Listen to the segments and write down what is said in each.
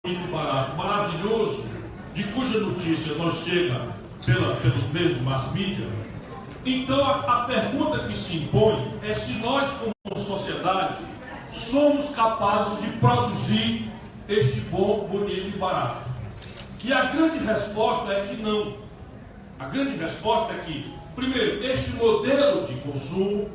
bonito e barato, maravilhoso, de cuja notícia nos chega pelos meios de mass media. Então a pergunta que se impõe é se nós, como sociedade, somos capazes de produzir este bom, bonito e barato. E a grande resposta é que não. A grande resposta é que, primeiro, este modelo de consumo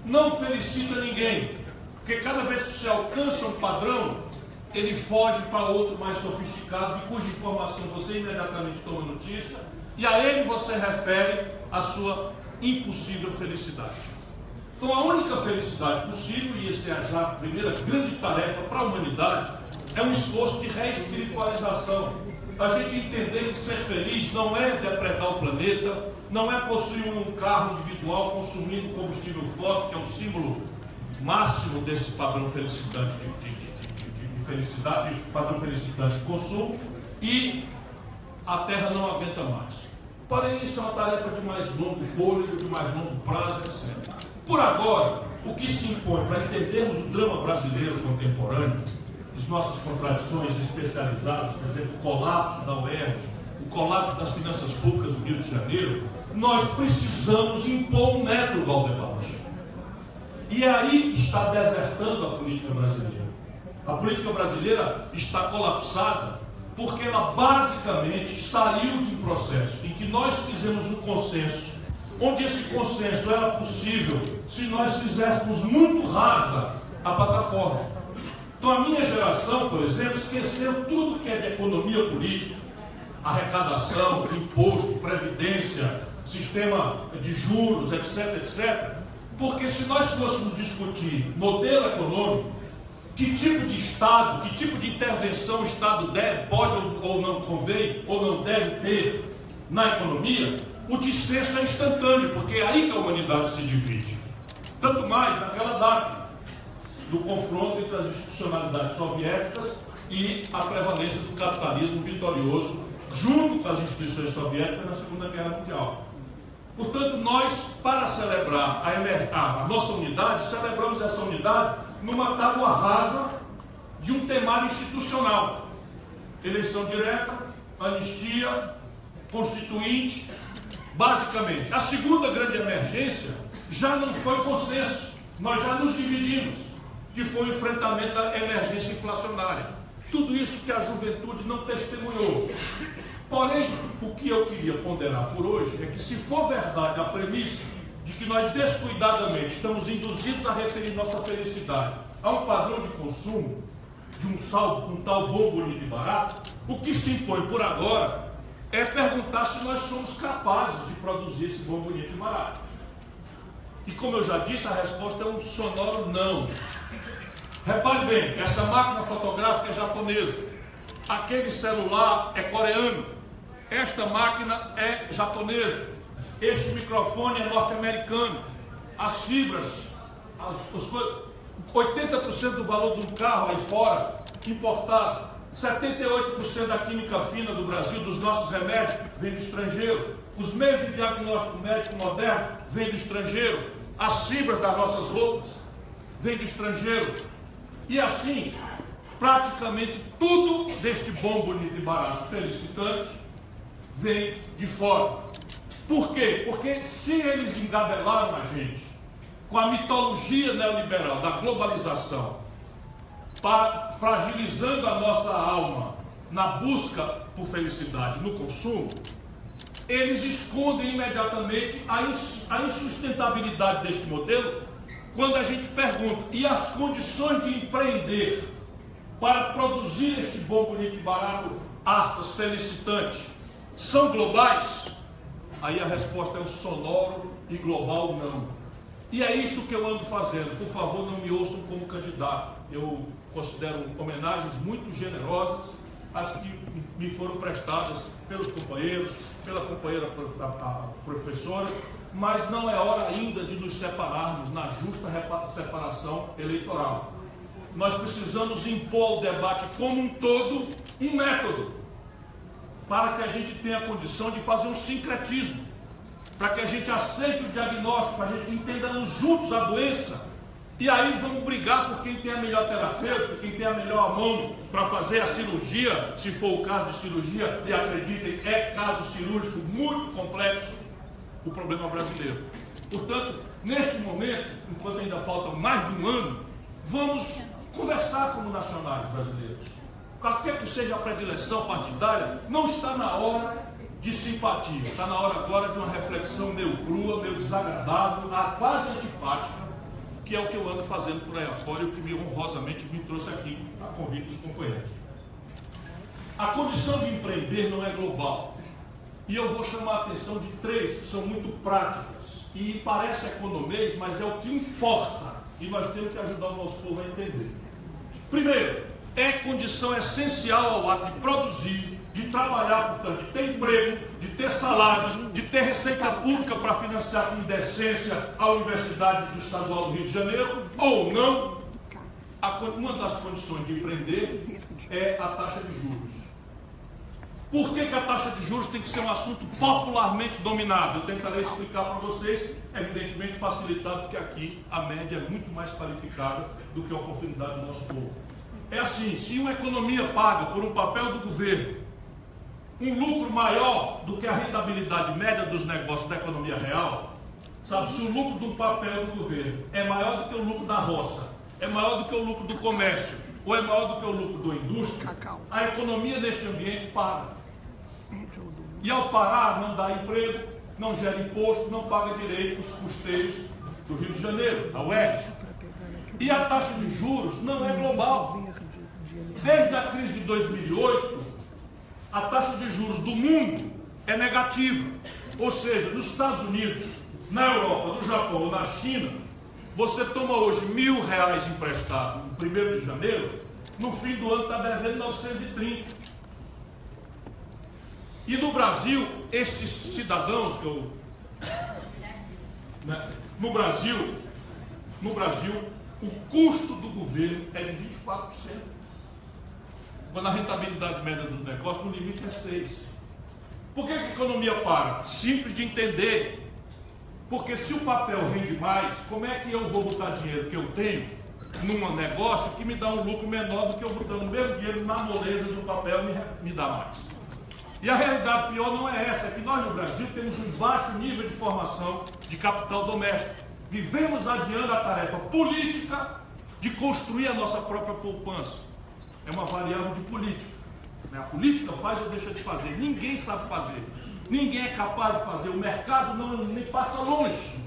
não felicita ninguém, porque cada vez que você alcança um padrão, ele foge para outro mais sofisticado, de cuja informação você imediatamente toma notícia, e a ele você refere a sua impossível felicidade. Então a única felicidade possível, e essa é já a primeira grande tarefa para a humanidade, é um esforço de reespiritualização. A gente entender que ser feliz não é depredar o planeta, não é possuir um carro individual consumindo combustível fóssil, que é o símbolo máximo desse padrão felicitante de felicidade, padrão felicitante de consumo, e a Terra não aguenta mais. Porém, isso é uma tarefa de mais longo fôlego, de mais longo prazo, etc. Por agora, o que se impõe para entendermos o drama brasileiro contemporâneo, as nossas contradições especializadas, por exemplo, o colapso da UERJ, o colapso das finanças públicas do Rio de Janeiro, nós precisamos impor um método ao debate. E é aí que está desertando a política brasileira. A política brasileira está colapsada porque ela basicamente saiu de um processo em que nós fizemos um consenso, onde esse consenso era possível se nós fizéssemos muito rasa a plataforma. Então a minha geração, por exemplo, esqueceu tudo que é de economia política, arrecadação, imposto, previdência, sistema de juros, etc, etc. Porque se nós fôssemos discutir modelo econômico, que tipo de Estado, que tipo de intervenção o Estado deve, pode ou não convém, ou não deve ter na economia, o dissenso é instantâneo, porque é aí que a humanidade se divide. Tanto mais naquela data do confronto entre as institucionalidades soviéticas e a prevalência do capitalismo vitorioso, junto com as instituições soviéticas na Segunda Guerra Mundial. Portanto, nós, para celebrar a nossa unidade, celebramos essa unidade numa tábua rasa de um temário institucional. Eleição direta, anistia, constituinte, basicamente. A segunda grande emergência já não foi consenso, nós já nos dividimos, que foi o enfrentamento da emergência inflacionária. Tudo isso que a juventude não testemunhou. Porém, o que eu queria ponderar por hoje é que, se for verdade a premissa de que nós descuidadamente estamos induzidos a referir nossa felicidade a um padrão de consumo, de um tal bom, bonito e barato, o que se impõe por agora é perguntar se nós somos capazes de produzir esse bom, bonito e barato. E como eu já disse, a resposta é um sonoro não. Repare bem, essa máquina fotográfica é japonesa, aquele celular é coreano, esta máquina é japonesa, este microfone é norte-americano, as fibras, 80% do valor de um carro aí fora, importado, 78% da química fina do Brasil, dos nossos remédios, vem do estrangeiro, os meios de diagnóstico médico moderno vêm do estrangeiro, as fibras das nossas roupas vêm do estrangeiro, e assim, praticamente tudo deste bom, bonito e barato felicitante vem de fora. Por quê? Porque se eles engabelaram a gente com a mitologia neoliberal da globalização, fragilizando a nossa alma na busca por felicidade no consumo, eles escondem imediatamente a insustentabilidade deste modelo quando a gente pergunta: e as condições de empreender para produzir este bom, bonito e barato, aspas, felicitante, são globais? Aí a resposta é um sonoro e global não. E é isto que eu ando fazendo. Por favor, não me ouçam como candidato. Eu considero homenagens muito generosas as que me foram prestadas pelos companheiros, pela companheira a professora, mas não é hora ainda de nos separarmos na justa separação eleitoral. Nós precisamos impor ao debate como um todo um método, para que a gente tenha a condição de fazer um sincretismo, para que a gente aceite o diagnóstico, para que a gente entendamos juntos a doença E aí vamos brigar por quem tem a melhor terapêutica, quem tem a melhor mão para fazer a cirurgia, se for o caso de cirurgia, e acreditem, é caso cirúrgico muito complexo, o problema brasileiro. Portanto, neste momento, enquanto ainda falta mais de um ano, vamos conversar como nacionais brasileiros. Qualquer que seja a predileção partidária, não está na hora de simpatia, está na hora agora de uma reflexão meio crua, meio desagradável, quase antipática, que é o que eu ando fazendo por aí afora e o que honrosamente me trouxe aqui a convite dos companheiros. A condição de empreender não é global. E eu vou chamar a atenção de três que são muito práticas. E parece economês, mas é o que importa. E nós temos que ajudar o nosso povo a entender. Primeiro, é condição essencial ao ato de produzir, de trabalhar, portanto, de ter emprego, de ter salário, de ter receita pública para financiar com decência a Universidade do Estadual do Rio de Janeiro, ou não. Uma das condições de empreender é a taxa de juros. Por que a taxa de juros tem que ser um assunto popularmente dominado? Eu tentarei explicar para vocês, evidentemente facilitado, porque aqui a média é muito mais qualificada do que a oportunidade do nosso povo. É assim, se uma economia paga por um papel do governo um lucro maior do que a rentabilidade média dos negócios da economia real, sabe, se o lucro do papel do governo é maior do que o lucro da roça, é maior do que o lucro do comércio, ou é maior do que o lucro da indústria, a economia neste ambiente para. E ao parar, não dá emprego, não gera imposto, não paga direitos custeiros do Rio de Janeiro, da UERJ. E a taxa de juros não é global. Desde a crise de 2008, a taxa de juros do mundo é negativa. Ou seja, nos Estados Unidos, na Europa, no Japão ou na China, você toma hoje R$1.000 emprestado no 1º de janeiro, no fim do ano está devendo 930. E no Brasil, esses cidadãos que eu... No Brasil, o custo do governo é de 24%. Quando a rentabilidade média dos negócios, no limite é 6%. Por que a economia para? Simples de entender. Porque se o papel rende mais, como é que eu vou botar dinheiro que eu tenho num negócio que me dá um lucro menor do que eu botando o mesmo dinheiro na moleza do papel me dá mais? E a realidade pior não é essa, é que nós no Brasil temos um baixo nível de formação de capital doméstico. Vivemos adiando a tarefa política de construir a nossa própria poupança. É uma variável de política. A política faz ou deixa de fazer. Ninguém sabe fazer. Ninguém é capaz de fazer. O mercado nem passa longe.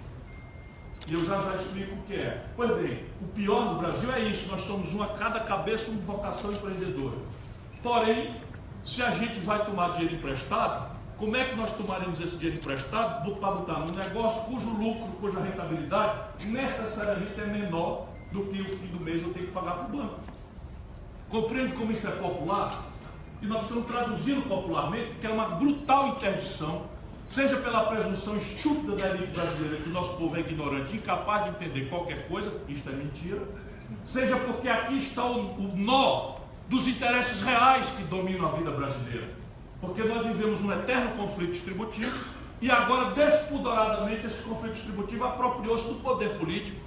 E eu já explico o que é. Pois bem, o pior no Brasil é isso. Nós somos uma cada cabeça, uma vocação empreendedora. Porém, se a gente vai tomar dinheiro emprestado, como é que nós tomaremos esse dinheiro emprestado para botar num negócio cujo lucro, cuja rentabilidade necessariamente é menor do que o fim do mês eu tenho que pagar para o banco? Compreende como isso é popular? E nós precisamos traduzir popularmente, que é uma brutal interdição, seja pela presunção estúpida da elite brasileira que o nosso povo é ignorante, incapaz de entender qualquer coisa, isto é mentira, seja porque aqui está o nó dos interesses reais que dominam a vida brasileira. Porque nós vivemos um eterno conflito distributivo e agora, despudoradamente, esse conflito distributivo apropriou-se do poder político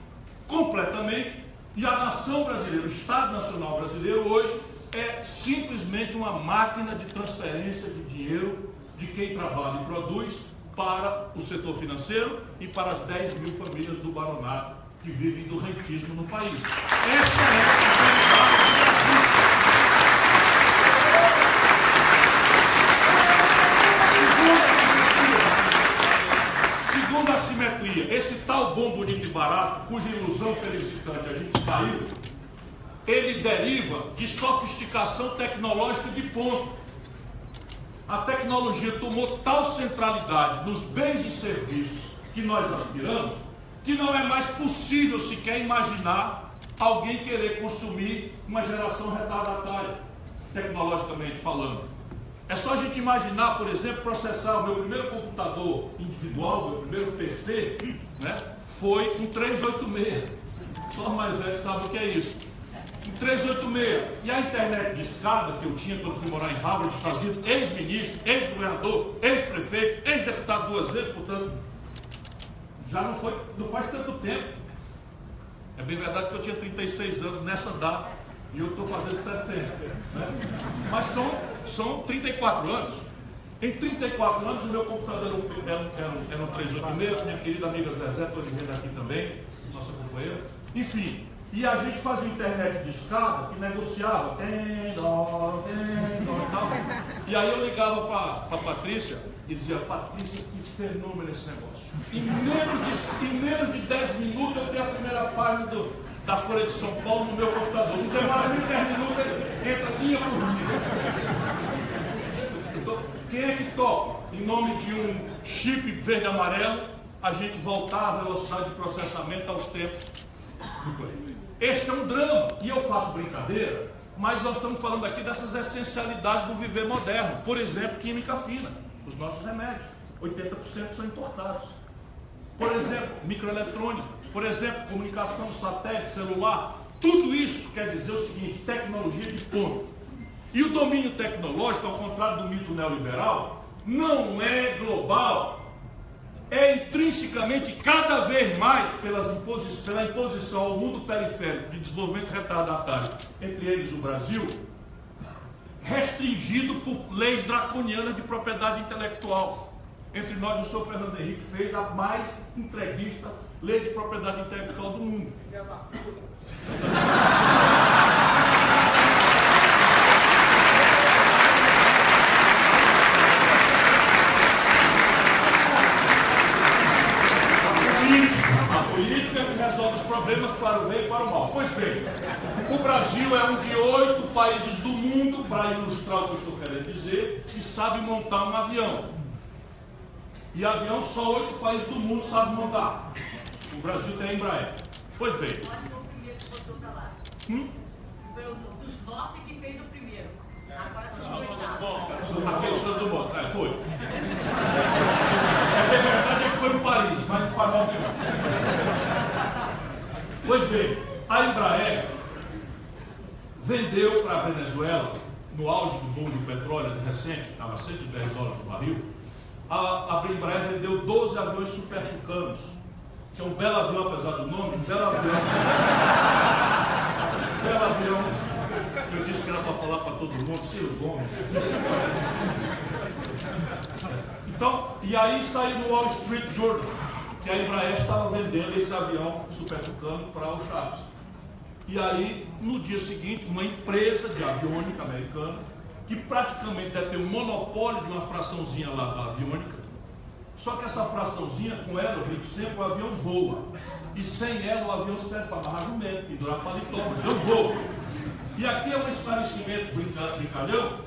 completamente, e a nação brasileira, o Estado Nacional Brasileiro hoje é simplesmente uma máquina de transferência de dinheiro de quem trabalha e produz para o setor financeiro e para as 10 mil famílias do baronato que vivem do rentismo no país. Essa é a realidade do Brasil. Segunda assimetria, esse tal bom, bonito e barato, cuja ilusão felicitante a gente caiu, ele deriva de sofisticação tecnológica de ponta. A tecnologia tomou tal centralidade nos bens e serviços que nós aspiramos, que não é mais possível sequer imaginar alguém querer consumir uma geração retardatária, tecnologicamente falando. É só a gente imaginar, por exemplo, processar o meu primeiro computador individual, meu primeiro PC, né, foi um 386. Só os mais velhos sabem o que é isso. Um 386. E a internet de escada que eu tinha quando fui morar em Harvard, nos Estados Unidos, ex-ministro, ex-governador, ex-prefeito, ex-deputado 2 vezes, portanto, já não faz tanto tempo. É bem verdade que eu tinha 36 anos nessa data e eu estou fazendo 60. Né? Mas são 34 anos. Em 34 anos, o meu computador era um 386, minha querida amiga Zezé, estou vendo aqui também, nossa companheira. Enfim, e a gente fazia internet de escada que negociava. E tal. E aí eu ligava para a Patrícia e dizia: Patrícia, que fenômeno esse negócio. Em menos de 10 minutos eu tenho a primeira página da Folha de São Paulo no meu computador. Não demora nem 10 minutos, entra linha por linha. Então, quem é que topa? Em nome de um chip verde e amarelo, a gente voltar à velocidade de processamento aos tempos do Clay. Este é um drama, e eu faço brincadeira, mas nós estamos falando aqui dessas essencialidades do viver moderno. Por exemplo, química fina, os nossos remédios, 80% são importados. Por exemplo, microeletrônica, por exemplo, comunicação, satélite, celular, tudo isso quer dizer o seguinte: tecnologia de ponta. E o domínio tecnológico, ao contrário do mito neoliberal, não é global, é intrinsecamente, cada vez mais, pela imposição ao mundo periférico de desenvolvimento retardatário, entre eles o Brasil, restringido por leis draconianas de propriedade intelectual. Entre nós, o senhor Fernando Henrique fez a mais entreguista lei de propriedade intelectual do mundo. A política é que resolve os problemas para o bem e para o mal. Pois bem, o Brasil é um de 8 países do mundo, para ilustrar o que eu estou querendo dizer, que sabe montar um avião. E avião só 8 países do mundo sabem montar. O Brasil tem a Embraer. Pois bem. Eu acho que foi o primeiro que botou para lá. Foi um dos nossos que fez o primeiro. Agora sim, Aqueles fãs do bom. Foi. É verdade que foi no Paris, mas não faz mal nenhum. Pois bem, a Embraer vendeu para a Venezuela, no auge do boom do petróleo recente, que estava a $110 o barril. A Embraer vendeu 12 aviões Super Tucanos, que é um belo avião, apesar do nome, um belo avião. Belo avião. Eu disse que era para falar para todo mundo, Ciro Gomes. Então, e aí saiu no Wall Street Journal que a Embraer estava vendendo esse avião Super Tucano para o Chaves. E aí, no dia seguinte, uma empresa de aviônica americana, que praticamente deve ter um monopólio de uma fraçãozinha lá da aviônica, só que essa fraçãozinha, com ela, eu digo sempre, o avião voa. E sem ela, o avião serve para amarrar jumento, pendurar paletó, então voa. E aqui é um esclarecimento brincalhão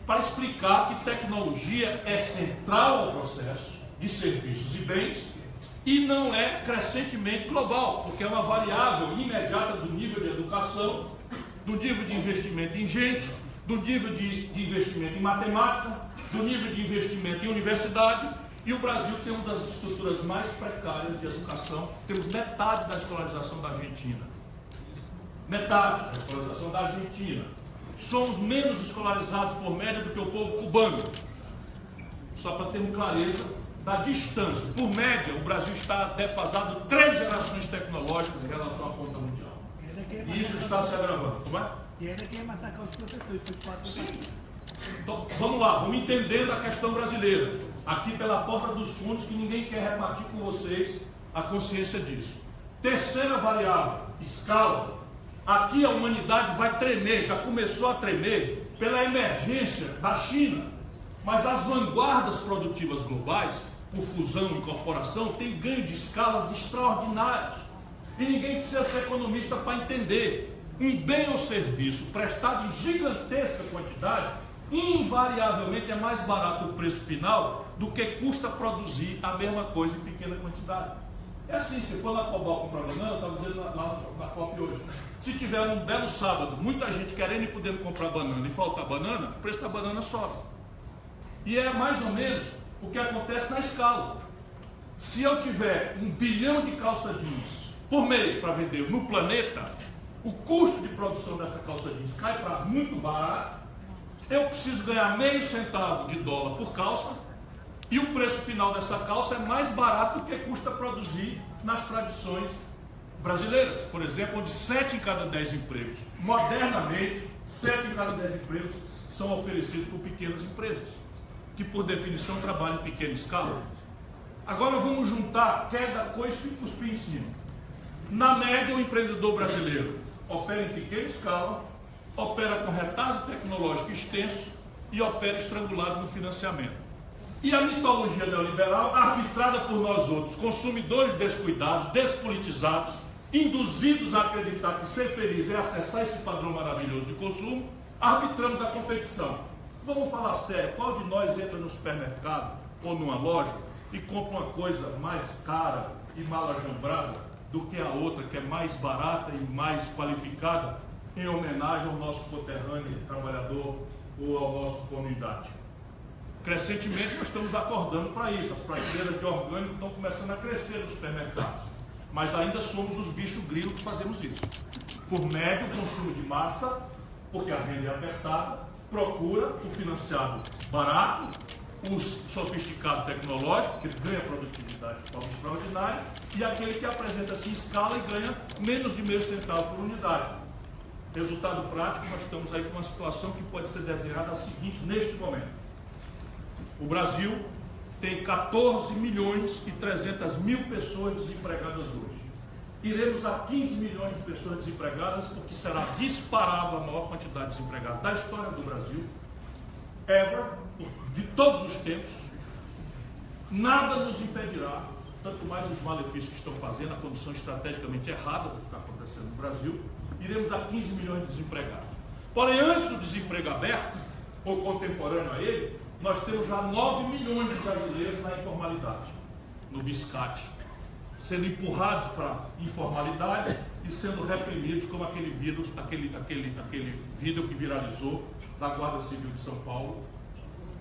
para explicar que tecnologia é central ao processo de serviços e bens e não é crescentemente global, porque é uma variável imediata do nível de educação, do nível de investimento em gente, do nível de investimento em matemática, do nível de investimento em universidade. E o Brasil tem uma das estruturas mais precárias de educação. Temos metade da escolarização da Argentina. Metade da escolarização da Argentina. Somos menos escolarizados por média do que o povo cubano. Só para termos clareza da distância. Por média, o Brasil está defasado 3 gerações tecnológicas em relação à conta mundial. E isso está se agravando. Como é? E ainda quer massacrar os professores. Sim. Então, vamos lá, vamos entender a questão brasileira. Aqui pela porta dos fundos, que ninguém quer repartir com vocês a consciência disso. Terceira variável, escala. Aqui a humanidade vai tremer, já começou a tremer pela emergência da China. Mas as vanguardas produtivas globais, por fusão e incorporação, têm ganho de escalas extraordinários. E ninguém precisa ser economista para entender. Um bem ou serviço prestado em gigantesca quantidade, invariavelmente é mais barato o preço final do que custa produzir a mesma coisa em pequena quantidade. É assim, se for na Cobal comprar banana, estava dizendo lá na COP hoje, se tiver um belo sábado, muita gente querendo e podendo comprar banana e faltar banana, o preço da banana sobe. E é mais ou menos o que acontece na escala. Se eu tiver 1 bilhão de calça jeans por mês para vender no planeta, o custo de produção dessa calça jeans cai para muito barato, eu preciso ganhar meio centavo de dólar por calça, e o preço final dessa calça é mais barato do que custa produzir nas tradições brasileiras, por exemplo, onde 7 em cada 10 empregos, modernamente, 7 em cada 10 empregos são oferecidos por pequenas empresas, que por definição trabalham em pequena escala. Agora vamos juntar queda, coice e cuspir em cima. Na média, o empreendedor brasileiro opera em pequena escala, opera com retardo tecnológico extenso e opera estrangulado no financiamento. E a mitologia neoliberal, arbitrada por nós outros, consumidores descuidados, despolitizados, induzidos a acreditar que ser feliz é acessar esse padrão maravilhoso de consumo, arbitramos a competição. Vamos falar sério, qual de nós entra no supermercado ou numa loja e compra uma coisa mais cara e mal ajambrada do que a outra, que é mais barata e mais qualificada, em homenagem ao nosso conterrâneo trabalhador ou ao nosso comunidade? Crescentemente nós estamos acordando para isso, as prateleiras de orgânico estão começando a crescer nos supermercados, mas ainda somos os bichos grilos que fazemos isso. Por médio consumo de massa, porque a renda é apertada, procura o financiado barato, o sofisticado tecnológico, que ganha produtividade de forma extraordinária, e aquele que apresenta-se em escala e ganha menos de meio centavo por unidade. Resultado prático, nós estamos aí com uma situação que pode ser desenhada a seguinte neste momento. O Brasil tem 14 milhões e 300 mil pessoas desempregadas hoje. Iremos a 15 milhões de pessoas desempregadas, o que será disparado a maior quantidade de desempregados da história do Brasil, ever, de todos os tempos. Nada nos impedirá, tanto mais os malefícios que estão fazendo, a condição estrategicamente errada do que está acontecendo no Brasil, iremos a 15 milhões de desempregados. Porém, antes do desemprego aberto, ou contemporâneo a ele, nós temos já 9 milhões de brasileiros na informalidade, no biscate, sendo empurrados para a informalidade e sendo reprimidos, como aquele vídeo que viralizou da Guarda Civil de São Paulo,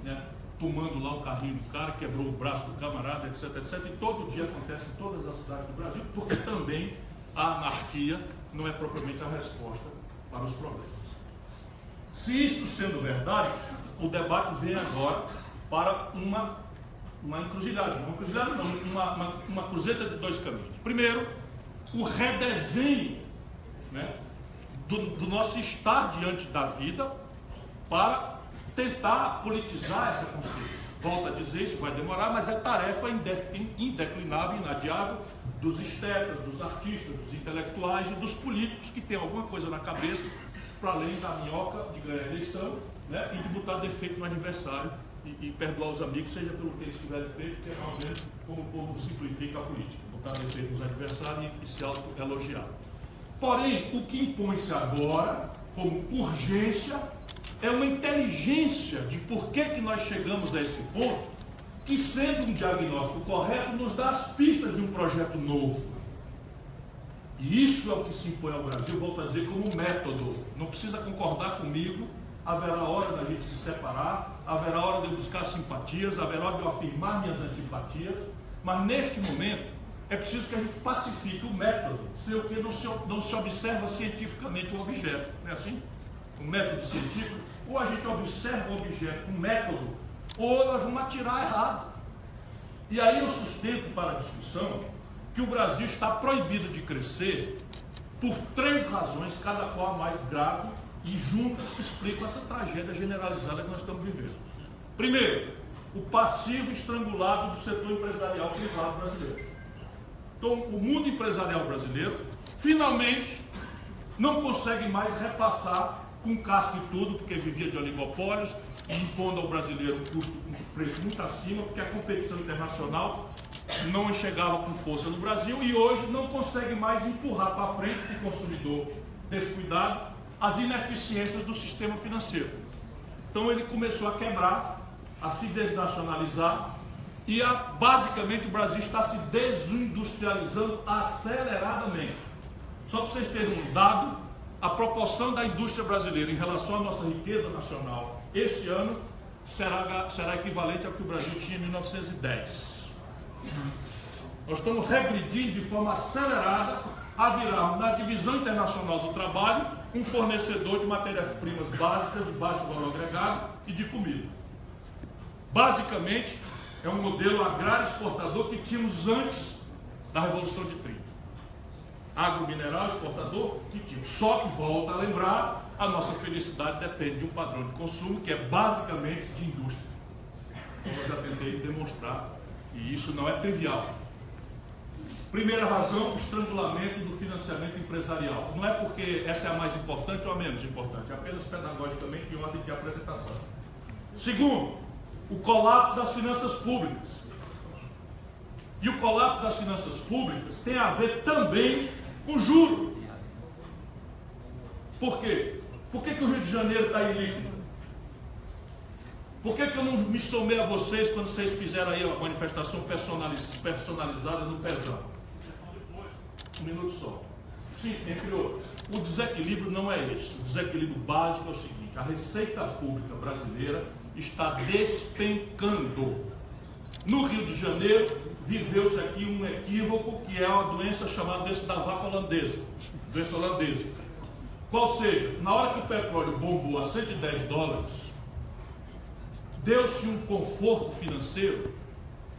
né, tomando lá o carrinho do cara, quebrou o braço do camarada, etc, etc. E todo dia acontece em todas as cidades do Brasil, porque também a anarquia não é propriamente a resposta para os problemas. Se isto sendo verdade, o debate vem agora para uma encruzilhada. Uma cruzeta de dois caminhos. Primeiro, o redesenho, né, do nosso estar diante da vida para tentar politizar essa consciência. Volto a dizer, isso vai demorar, mas é tarefa indeclinável, inadiável dos estetas, dos artistas, dos intelectuais e dos políticos que têm alguma coisa na cabeça para além da minhoca de ganhar a eleição, né, e de botar defeito no adversário e perdoar os amigos, seja pelo que eles tiverem feito, que é realmente como o povo simplifica a política, botar defeito nos adversários e se auto-elogiar. Porém, o que impõe-se agora, como urgência, é uma inteligência de por que nós chegamos a esse ponto, que, sendo um diagnóstico correto, nos dá as pistas de um projeto novo. E isso é o que se impõe ao Brasil, volto a dizer, como método. Não precisa concordar comigo, haverá hora da gente se separar, haverá hora de eu buscar simpatias, haverá hora de eu afirmar minhas antipatias, mas neste momento é preciso que a gente pacifique o método, sem o que não se observa cientificamente o objeto, não é assim? O método científico, ou a gente observa o objeto, o método, ou nós vamos atirar errado. E aí eu sustento para a discussão que o Brasil está proibido de crescer por 3 razões, cada qual a mais grave, e juntas explicam essa tragédia generalizada que nós estamos vivendo. Primeiro, o passivo estrangulado do setor empresarial privado brasileiro. Então, o mundo empresarial brasileiro, finalmente, não consegue mais repassar com casco e tudo, porque vivia de oligopólios, impondo ao brasileiro um preço muito acima, porque a competição internacional não chegava com força no Brasil, e hoje não consegue mais empurrar para frente o consumidor descuidado as ineficiências do sistema financeiro. Então ele começou a quebrar, a se desnacionalizar, e basicamente o Brasil está se desindustrializando aceleradamente. Só para vocês terem um dado, a proporção da indústria brasileira em relação à nossa riqueza nacional este ano será equivalente ao que o Brasil tinha em 1910. Nós estamos regredindo de forma acelerada a virarmos, na divisão internacional do trabalho, um fornecedor de matérias-primas básicas de baixo valor agregado e de comida. Basicamente, é um modelo agrário exportador que tínhamos antes da Revolução de 30. agromineral, exportador, que tipo. Só que volta a lembrar, a nossa felicidade depende de um padrão de consumo que é basicamente de indústria. Como eu já tentei demonstrar, e isso não é trivial. Primeira razão, o estrangulamento do financiamento empresarial. Não é porque essa é a mais importante ou a menos importante, é apenas pedagogicamente em ordem de apresentação. Segundo, o colapso das finanças públicas. E o colapso das finanças públicas tem a ver também com juros. Por quê? Por que o Rio de Janeiro está em líquido? Por que eu não me somei a vocês quando vocês fizeram aí a manifestação personalizada no Pezão? Um minuto só. Sim, entre outros. O desequilíbrio não é esse. O desequilíbrio básico é o seguinte: a receita pública brasileira está despencando. No Rio de Janeiro, viveu-se aqui um equívoco que é uma doença chamada doença da vaca holandesa. Doença holandesa. Qual seja, na hora que o petróleo bombou a $110, deu-se um conforto financeiro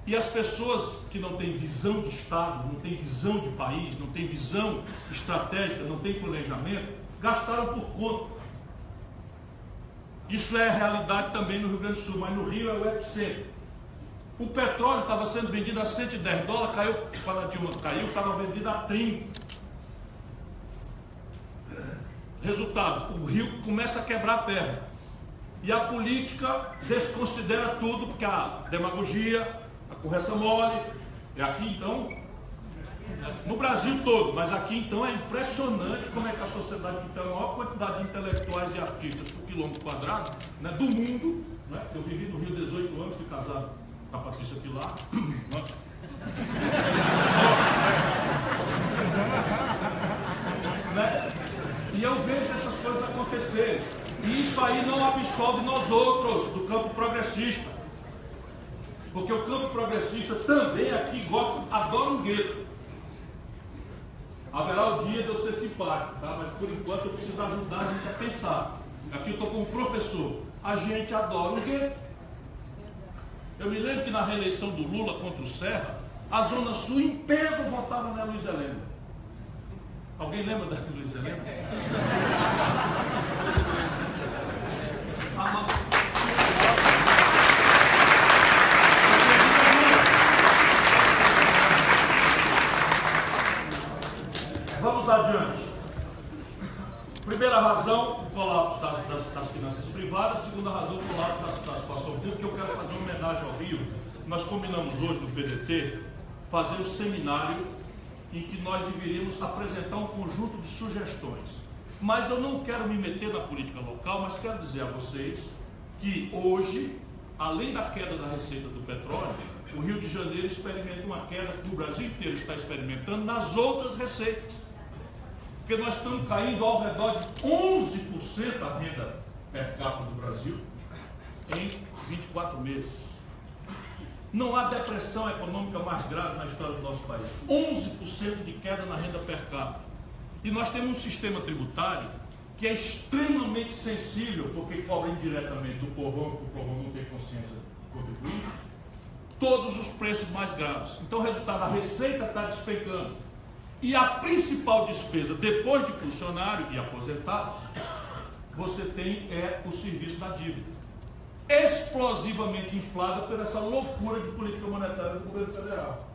e as pessoas que não têm visão de Estado, não têm visão de país, não têm visão estratégica, não têm planejamento, gastaram por conta. Isso é a realidade também no Rio Grande do Sul, mas no Rio é o epicentro. O petróleo estava sendo vendido a $110, caiu, quando a Dilma caiu, estava vendido a 30. Resultado, o Rio começa a quebrar a perna. E a política desconsidera tudo, porque a demagogia, a conversa mole, é aqui então, no Brasil todo, mas aqui então é impressionante como é que a sociedade que tem a maior quantidade de intelectuais e artistas por quilômetro quadrado, né, do mundo, né? Eu vivi no Rio 18 anos, fui casado com a Patrícia Pilar, né? E eu vejo essas coisas acontecerem. E isso aí não absolve nós outros do campo progressista. Porque o campo progressista também aqui adora um gueto. Haverá o dia de eu ser simpático, tá? Mas por enquanto eu preciso ajudar a gente a pensar. Aqui eu estou como professor. A gente adora um gueto. Eu me lembro que na reeleição do Lula contra o Serra, a Zona Sul em peso votava na Luiz Helena. Alguém lembra da Luiz Helena? Vamos adiante. Primeira razão, o colapso das finanças privadas. Segunda razão, o colapso da situação pública. Eu quero fazer uma homenagem ao Rio. Nós combinamos hoje no PDT fazer um seminário em que nós deveríamos apresentar um conjunto de sugestões. Mas eu não quero me meter na política local, mas quero dizer a vocês que hoje, além da queda da receita do petróleo, o Rio de Janeiro experimenta uma queda que o Brasil inteiro está experimentando nas outras receitas. Porque nós estamos caindo ao redor de 11% a renda per capita do Brasil em 24 meses. Não há depressão econômica mais grave na história do nosso país. 11% de queda na renda per capita. E nós temos um sistema tributário que é extremamente sensível, porque cobra indiretamente do povão, porque o povão não tem consciência de contribuir, todos os preços mais graves. Então o resultado, a receita está despencando. E a principal despesa, depois de funcionário e aposentados, você tem o serviço da dívida. Explosivamente inflada por essa loucura de política monetária do governo federal.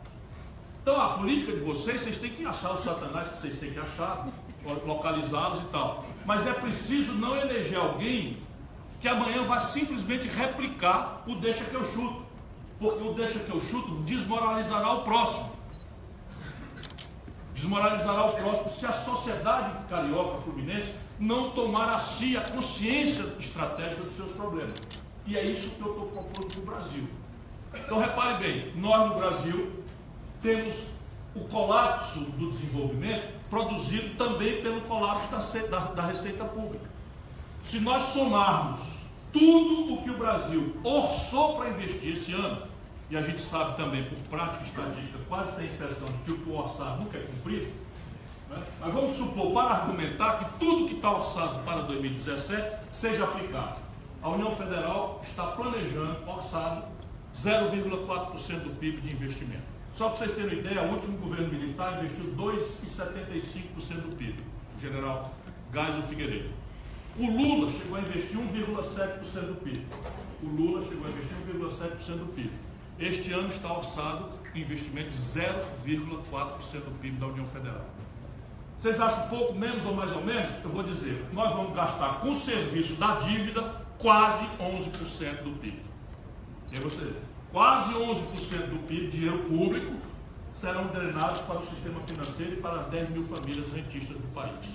Então a política de vocês têm que achar os satanás que vocês têm que achar, localizá-los e tal. Mas é preciso não eleger alguém que amanhã vai simplesmente replicar o deixa que eu chuto. Porque o deixa que eu chuto desmoralizará o próximo. Desmoralizará o próximo se a sociedade carioca fluminense não tomar a si a consciência estratégica dos seus problemas. E é isso que eu estou propondo para o Brasil. Então repare bem, nós no Brasil temos o colapso do desenvolvimento produzido também pelo colapso da receita pública. Se nós somarmos tudo o que o Brasil orçou para investir esse ano, e a gente sabe também, por prática estatística, quase sem exceção, de que o que o orçado nunca é cumprido, né? Mas vamos supor, para argumentar que tudo que está orçado para 2017 seja aplicado. A União Federal está planejando, orçado, 0,4% do PIB de investimento. Só para vocês terem uma ideia, o último governo militar investiu 2,75% do PIB, o general Geisel Figueiredo. O Lula chegou a investir 1,7% do PIB. O Lula chegou a investir 1,7% do PIB. Este ano está orçado um investimento de 0,4% do PIB da União Federal. Vocês acham pouco, menos ou mais ou menos? Eu vou dizer, nós vamos gastar com o serviço da dívida quase 11% do PIB. E aí você vê, quase 11% do PIB, dinheiro público, serão drenados para o sistema financeiro e para as 10 mil famílias rentistas do país.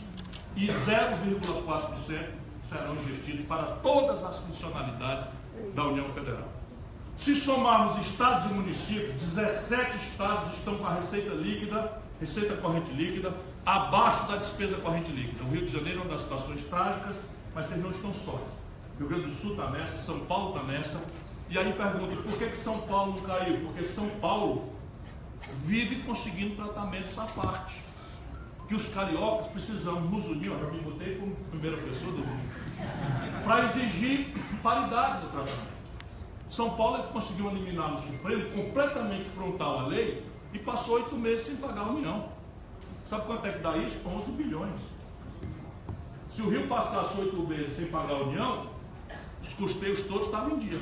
E 0,4% serão investidos para todas as funcionalidades da União Federal. Se somarmos estados e municípios, 17 estados estão com a receita corrente líquida, abaixo da despesa corrente líquida. O Rio de Janeiro é uma das situações trágicas, mas vocês não estão sós. O Rio Grande do Sul está nessa, São Paulo está nessa. E aí pergunta, por que São Paulo não caiu? Porque São Paulo vive conseguindo tratamento SAFART. Que os cariocas precisamos nos unir, eu já me botei como primeira pessoa do mundo, para exigir paridade do tratamento. São Paulo conseguiu eliminar no Supremo, completamente frontal à lei, e passou 8 meses sem pagar a União. Sabe quanto é que dá isso? 11 bilhões. Se o Rio passasse 8 meses sem pagar a União, os custeios todos estavam em dia.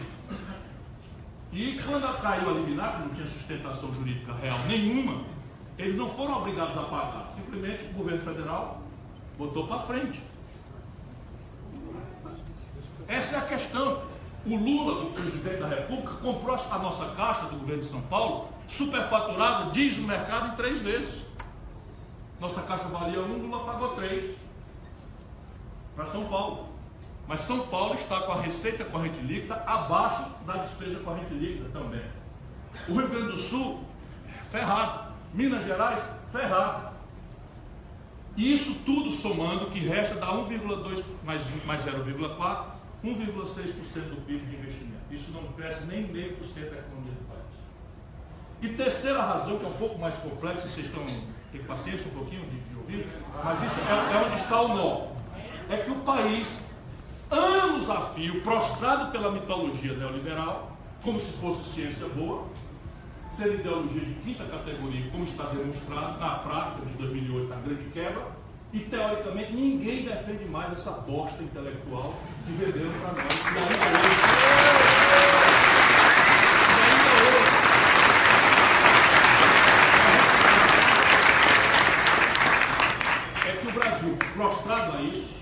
E quando caiu a liminar, que não tinha sustentação jurídica real nenhuma, eles não foram obrigados a pagar. Simplesmente o governo federal botou para frente. Essa é a questão. O Lula, o presidente da República, comprou a nossa caixa do governo de São Paulo, superfaturada, diz o mercado, em 3 vezes. Nossa caixa valia 1, Lula pagou 3 para São Paulo. Mas São Paulo está com a receita corrente líquida abaixo da despesa corrente líquida também. O Rio Grande do Sul, ferrado. Minas Gerais, ferrado. E isso tudo somando, o que resta dá 1,2 mais 0,4, 1,6% do PIB de investimento. Isso não cresce nem 0,5% da economia do país. E terceira razão, que é um pouco mais complexa, vocês têm paciência um pouquinho de ouvir, mas isso é onde está o nó. É que o país, anos a fio, prostrado pela mitologia neoliberal, como se fosse ciência boa, ser ideologia de quinta categoria, como está demonstrado na prática de 2008, na grande quebra, e teoricamente ninguém defende mais essa bosta intelectual que venderam para nós. E ainda hoje. É que o Brasil, prostrado a isso,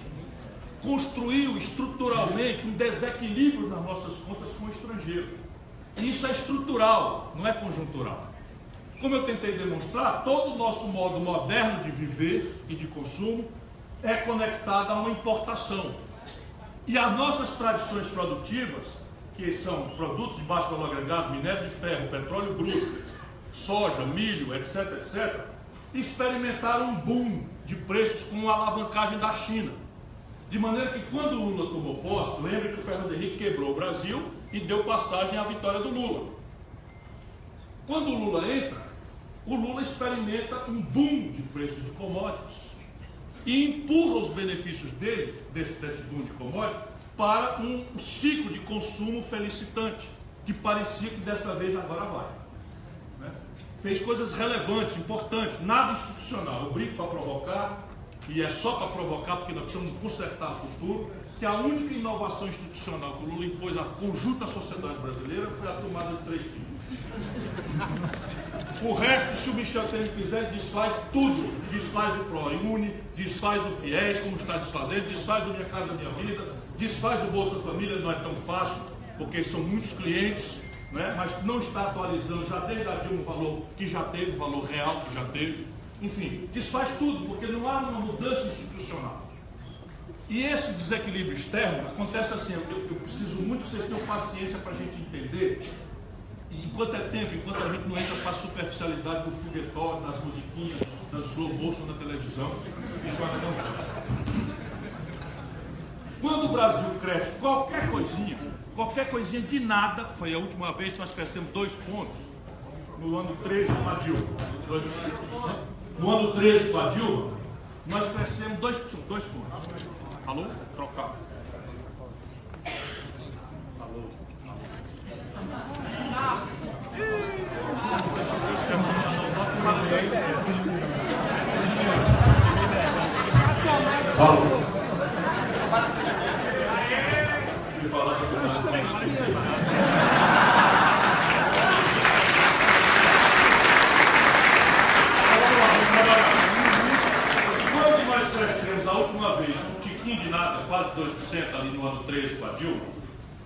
construiu estruturalmente um desequilíbrio nas nossas contas com o estrangeiro. E isso é estrutural, não é conjuntural. Como eu tentei demonstrar, todo o nosso modo moderno de viver e de consumo é conectado a uma importação. E as nossas tradições produtivas, que são produtos de baixo valor agregado, minério de ferro, petróleo bruto, soja, milho, etc., etc., experimentaram um boom de preços com a alavancagem da China. De maneira que quando o Lula tomou posse, lembra que o Fernando Henrique quebrou o Brasil e deu passagem à vitória do Lula. Quando o Lula entra, o Lula experimenta um boom de preços de commodities e empurra os benefícios dele, desse boom de commodities, para um ciclo de consumo felicitante, que parecia que dessa vez agora vai. Né? Fez coisas relevantes, importantes, nada institucional. Eu brinco para provocar, e é só para provocar, porque nós precisamos consertar o futuro, que a única inovação institucional que o Lula impôs à conjunta sociedade brasileira foi a tomada de 3 filhos. O resto, se o Michel Temer quiser, desfaz tudo. Desfaz o ProUni, desfaz o FIES, como está desfazendo, desfaz o Minha Casa Minha Vida, desfaz o Bolsa Família, não é tão fácil, porque são muitos clientes, né? Mas não está atualizando já desde a Dilma o valor que já teve, o valor real que já teve. Enfim, desfaz tudo, porque não há uma mudança institucional. E esse desequilíbrio externo acontece assim, eu preciso muito que vocês tenham paciência para a gente entender, e enquanto é tempo, enquanto a gente não entra para a superficialidade do foguetório, das musiquinhas, das slow motion na televisão, isso é assim. Quando o Brasil cresce qualquer coisinha de nada, foi a última vez que nós crescemos 2 pontos, no ano 13 com a Dilma. No ano 13 com a Dilma, nós crescemos 2 pontos. Alô? Trocar. Alô? Fala. Me falar que eu Quando nós crescemos a última vez, um tiquinho de nada, quase 2% ali no ano 13 com a Dilma,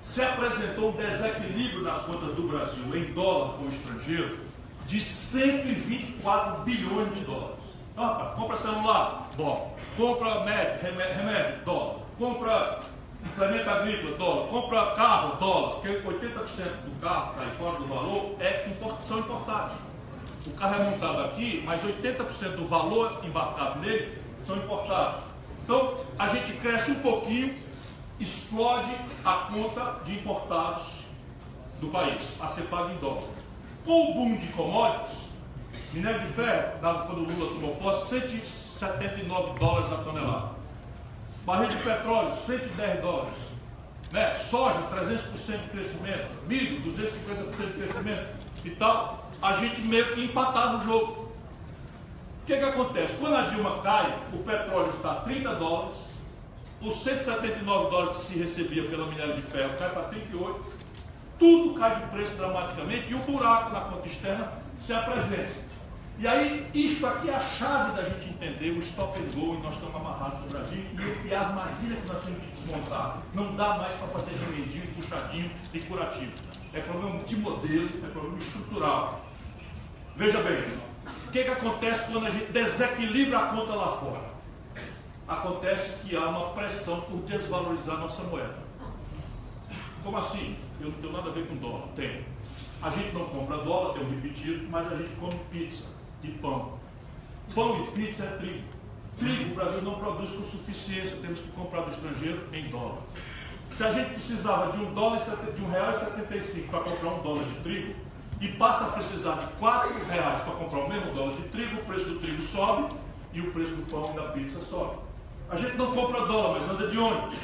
se apresentou um desequilíbrio nas contas do Brasil em dólar com o estrangeiro de 124 bilhões de dólares. Rapaz, compra celular, dólar. Compra remédio, dólar. Compra implemento agrícola, dólar. Compra carro, dólar. Porque 80% do carro que está aí fora do valor são importados. O carro é montado aqui, mas 80% do valor embarcado nele são importados. Então, a gente cresce um pouquinho, explode a conta de importados do país, a ser pago em dólar. Com o boom de commodities, minério de ferro, dado quando o Lula tomou posse, 179 dólares a tonelada. Barril de petróleo, 110 dólares. Né? Soja, 300% de crescimento. Milho, 250% de crescimento e tal. A gente meio que empatava o jogo. O que acontece? Quando a Dilma cai, o petróleo está a 30 dólares, os 179 dólares que se recebia pela minério de ferro cai para 38, tudo cai de preço dramaticamente e o buraco na conta externa se apresenta. E aí, isto aqui é a chave da gente entender o stop and go e nós estamos amarrados no Brasil e a armadilha que nós temos que desmontar. Não dá mais para fazer remedinho, puxadinho e curativo. É problema de modelo, é problema estrutural. Veja bem, o que acontece quando a gente desequilibra a conta lá fora? Acontece que há uma pressão por desvalorizar a nossa moeda. Como assim? Eu não tenho nada a ver com dólar. Tem. A gente não compra dólar, tem um repetido, mas a gente come pizza e pão. Pão e pizza é trigo. Trigo o Brasil não produz com suficiência, temos que comprar do estrangeiro em dólar. Se a gente precisava de R$1,75 para comprar um dólar de trigo, e passa a precisar de R$4 para comprar o mesmo dólar de trigo, o preço do trigo sobe e o preço do pão e da pizza sobe. A gente não compra dólar, mas anda de ônibus.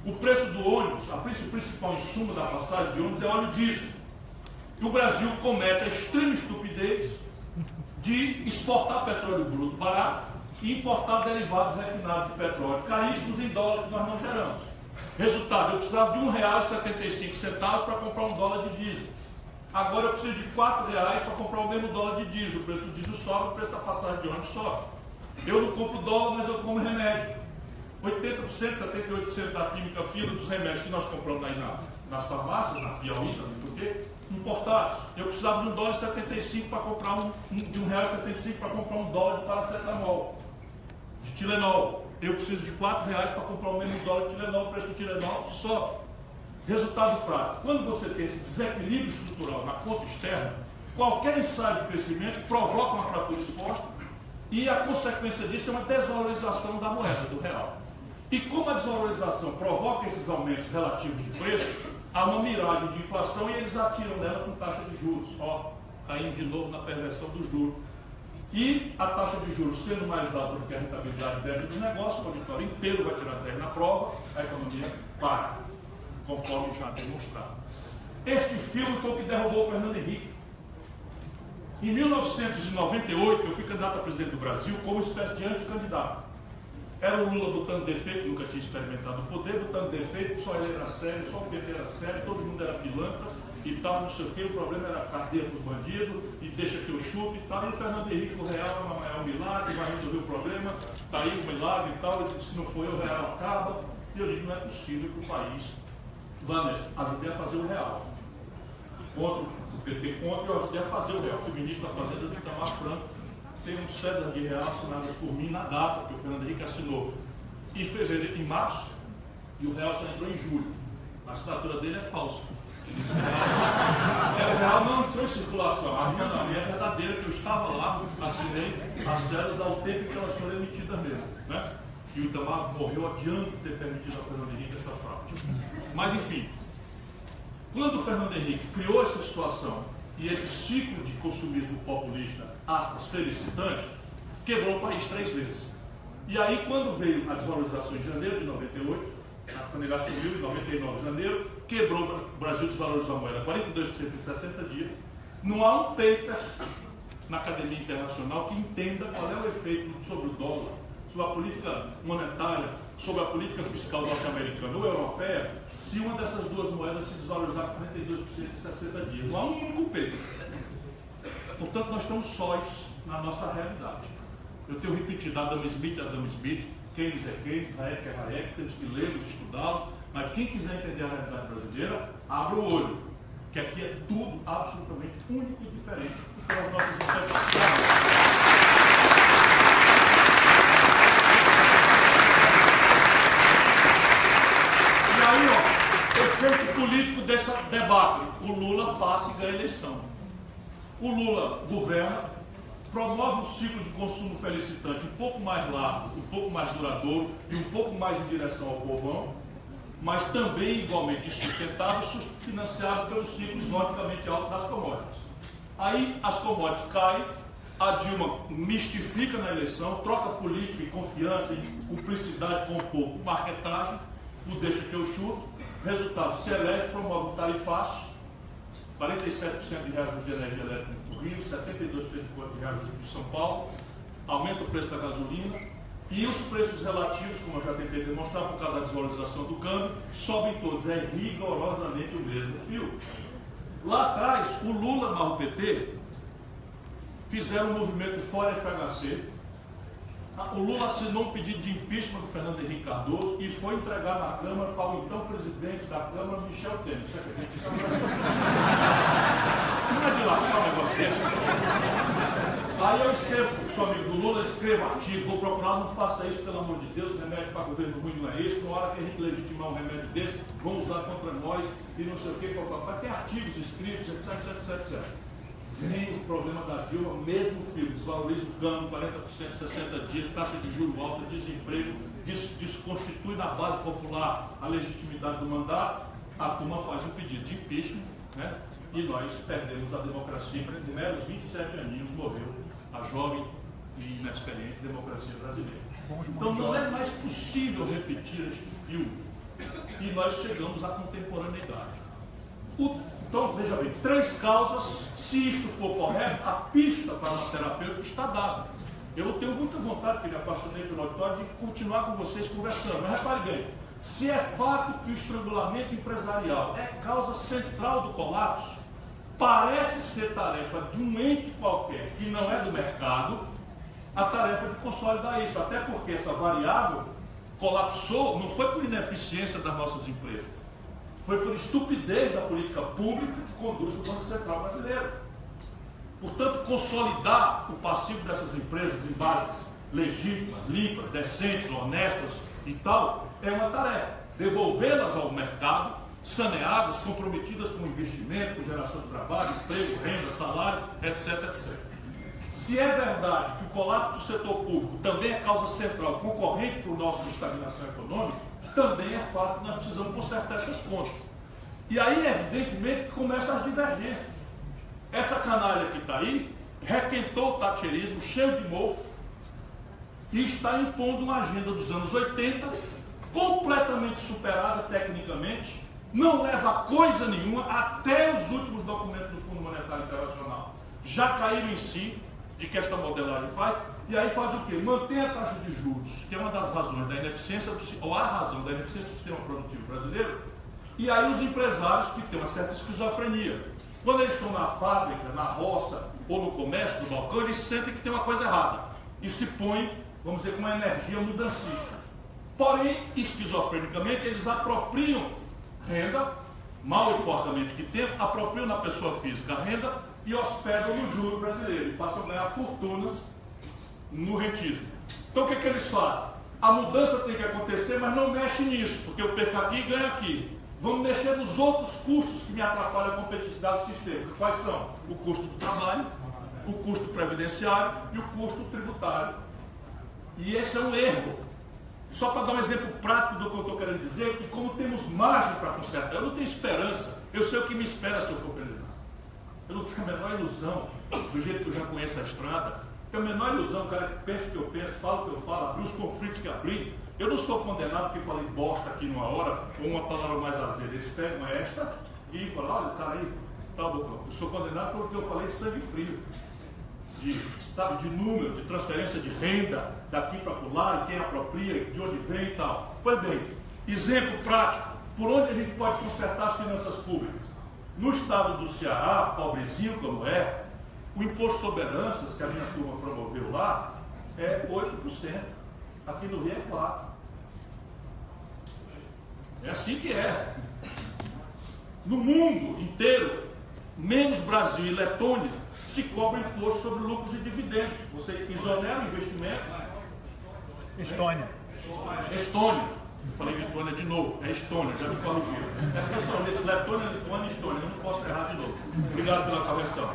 O preço do ônibus, o principal insumo da passagem de ônibus é óleo diesel. E o Brasil comete a extrema estupidez de exportar petróleo bruto barato e importar derivados refinados de petróleo caríssimos em dólar que nós não geramos. Resultado, eu precisava de R$1,75 para comprar um dólar de diesel. Agora eu preciso de R$4 para comprar o mesmo dólar de diesel. O preço do diesel sobe, o preço da passagem de ônibus sobe. Eu não compro dólar, mas eu como remédio. 80%, 78% da química fina dos remédios que nós compramos aí nas farmácias, na Piauí, por quê? Importados. Eu precisava de R$1,75 para comprar de R$1,75 para comprar um dólar de paracetamol, de Tilenol. Eu preciso de R$4 para comprar o mesmo dólar de Tilenol, o preço do Tilenol sobe. Resultado prático, quando você tem esse desequilíbrio estrutural na conta externa, qualquer ensaio de crescimento provoca uma fratura exposta e a consequência disso é uma desvalorização da moeda, do real. E como a desvalorização provoca esses aumentos relativos de preço, há uma miragem de inflação e eles atiram nela com taxa de juros, caindo de novo na perversão dos juros. E a taxa de juros sendo mais alta do que a rentabilidade média dos negócios, o auditório inteiro vai tirar 10 na prova, a economia para, conforme já demonstrado. Este filme foi o que derrubou o Fernando Henrique. Em 1998, eu fui candidato a presidente do Brasil como espécie de anticandidato. Era o Lula botando defeito, nunca tinha experimentado o poder, botando defeito, só ele era sério, só o PT era sério, todo mundo era pilantra e tal, não sei o que, o problema era a cadeia para os bandidos, e deixa que eu chuto e tal. E o Fernando Henrique, o real é um milagre, vai resolver o problema, está aí o milagre e tal, ele disse, se não for eu, o real acaba. E eu digo, não é possível que o país vá nessa. Ajudei a fazer o real. Contra o PT contra, eu ajudei a fazer o real. Fui ministro da Fazenda do Itamar Franco. Tem um cédula de real assinadas por mim na data que o Fernando Henrique assinou em março, e o real só entrou em julho. A assinatura dele é falsa. O real não entrou em circulação. A minha não, a minha é verdadeira, que eu estava lá, assinei a cédula ao tempo que elas foram emitidas mesmo. Né? E o Itamar morreu adiando de ter permitido ao Fernando Henrique essa fraude. Mas enfim, quando o Fernando Henrique criou essa situação e esse ciclo de consumismo populista, aspas, felicitante, quebrou o país 3 vezes. E aí, quando veio a desvalorização em janeiro de 98, quando ele assumiu, em 99 de janeiro, quebrou, o Brasil desvalorizou a moeda 42% em 60 dias. Não há um paper na academia internacional que entenda qual é o efeito sobre o dólar sobre a política monetária, sobre a política fiscal norte-americana ou europeia, se uma dessas duas moedas se desvalorizar 42% em 60 dias. Não há um único peso. Portanto, nós estamos sós na nossa realidade. Eu tenho repetido, Adam Smith é Adam Smith, Keynes é Keynes, Hayek é Hayek, temos que lê-los, estudá-los, mas quem quiser entender a realidade brasileira, abra o olho, que aqui é tudo absolutamente único e diferente do que as nossas especialidades. E aí, ó, efeito político desse debate, o Lula passa e ganha a eleição. O Lula governa, promove um ciclo de consumo felicitante um pouco mais largo, um pouco mais duradouro e um pouco mais em direção ao povão, mas também igualmente insustentável, financiado pelo ciclo exoticamente alto das commodities. Aí as commodities caem, a Dilma mistifica na eleição, troca política e confiança e cumplicidade com o povo, marketagem, o deixa que eu chuto, resultado, se elege, promove um tarifaço, 47% de reajuste de energia elétrica no Rio, 72% de reajuste em São Paulo, aumenta o preço da gasolina e os preços relativos, como eu já tentei demonstrar, por causa da desvalorização do câmbio, sobem todos. É rigorosamente o mesmo fio. Lá atrás, o Lula mais o PT fizeram um movimento fora FHC. O Lula assinou um pedido de impeachment do Fernando Henrique Cardoso e foi entregar na Câmara para o então presidente da Câmara, Michel Temer. Você acredita isso? Não é de lascar um negócio desse. Aí eu escrevo, sou amigo do Lula, escrevo artigo, vou procurar, não faça isso, pelo amor de Deus, remédio para governo ruim não é isso, na hora que a gente legitimar um remédio desse, vão usar contra nós e não sei o que, mas tem artigos escritos, etc. Vem o problema da Dilma, mesmo filho, desvaloriza o câmbio, 40%, 60 dias, taxa de juros alta, desemprego, desconstitui na base popular a legitimidade do mandato, a turma faz um pedido de impeachment, né? E nós perdemos a democracia, em meros 27 aninhos morreu a jovem e inexperiente democracia brasileira. Então não é mais possível repetir este filme e nós chegamos à contemporaneidade. Então, veja bem, 3 causas, se isto for correto, a pista para uma terapêutica está dada. Eu tenho muita vontade, porque me apaixonei pelo auditório, de continuar com vocês conversando. Mas repare bem, se é fato que o estrangulamento empresarial é causa central do colapso, parece ser tarefa de um ente qualquer que não é do mercado, a tarefa de consolidar isso. Até porque essa variável colapsou, não foi por ineficiência das nossas empresas, foi por estupidez da política pública que conduz o Banco Central brasileiro. Portanto, consolidar o passivo dessas empresas em bases legítimas, limpas, decentes, honestas e tal, é uma tarefa. Devolvê-las ao mercado, saneadas, comprometidas com investimento, com geração de trabalho, emprego, renda, salário, etc. Se é verdade que o colapso do setor público também é causa central, concorrente para o nosso de estagnação econômica, também é fato que nós precisamos consertar essas contas. E aí, evidentemente, que começam as divergências. Essa canalha que está aí requentou o thatcherismo, cheio de mofo, e está impondo uma agenda dos anos 80, completamente superada tecnicamente, não leva a coisa nenhuma, até os últimos documentos do Fundo Monetário Internacional já caíram em si de que esta modelagem faz, e aí faz o quê? Mantém a taxa de juros, que é uma das razões da ineficiência, ou a razão da ineficiência do sistema produtivo brasileiro, e aí os empresários que têm uma certa esquizofrenia. Quando eles estão na fábrica, na roça, ou no comércio, no balcão, eles sentem que tem uma coisa errada, e se põem, vamos dizer, com uma energia mudancista. Porém, esquizofrenicamente, eles apropriam renda, mal importamente que tem, apropriam na pessoa física a renda e hospedam no juro brasileiro, e passam a ganhar fortunas no rentismo. Então o que eles fazem? A mudança tem que acontecer, mas não mexe nisso, porque eu perco aqui e ganho aqui. Vamos mexer nos outros custos que me atrapalham a competitividade do sistema. Quais são? O custo do trabalho, o custo previdenciário e o custo tributário. E esse é um erro. Só para dar um exemplo prático do que eu estou querendo dizer, que como temos margem para consertar, eu não tenho esperança, eu sei o que me espera se eu for candidato. Eu não tenho a menor ilusão, do jeito que eu já conheço a estrada, tenho a menor ilusão, o cara que pensa o que eu penso, fala o que eu falo, abrir os conflitos que abri. Eu não sou condenado porque falei bosta aqui numa hora, ou uma palavra mais azeda. Eles pegam esta e falam, olha, o cara aí, tá, doutor. Eu sou condenado porque eu falei de sangue frio. de número, de transferência de renda daqui para lá, e quem apropria, de onde vem e tal. Pois bem, exemplo prático, por onde a gente pode consertar as finanças públicas? No estado do Ceará, pobrezinho como é, o imposto sobre heranças que a minha turma promoveu lá é 8%. Aqui no Rio é 4%. É assim que é. No mundo inteiro, menos Brasil e Letônia, se cobra imposto sobre lucros e dividendos. Você exonera o investimento. Estônia. Estônia. Eu falei Letônia de novo. É Estônia, já me corrigiram. É questão de Letônia, Lituânia e Estônia. Eu não posso errar de novo. Obrigado pela correção.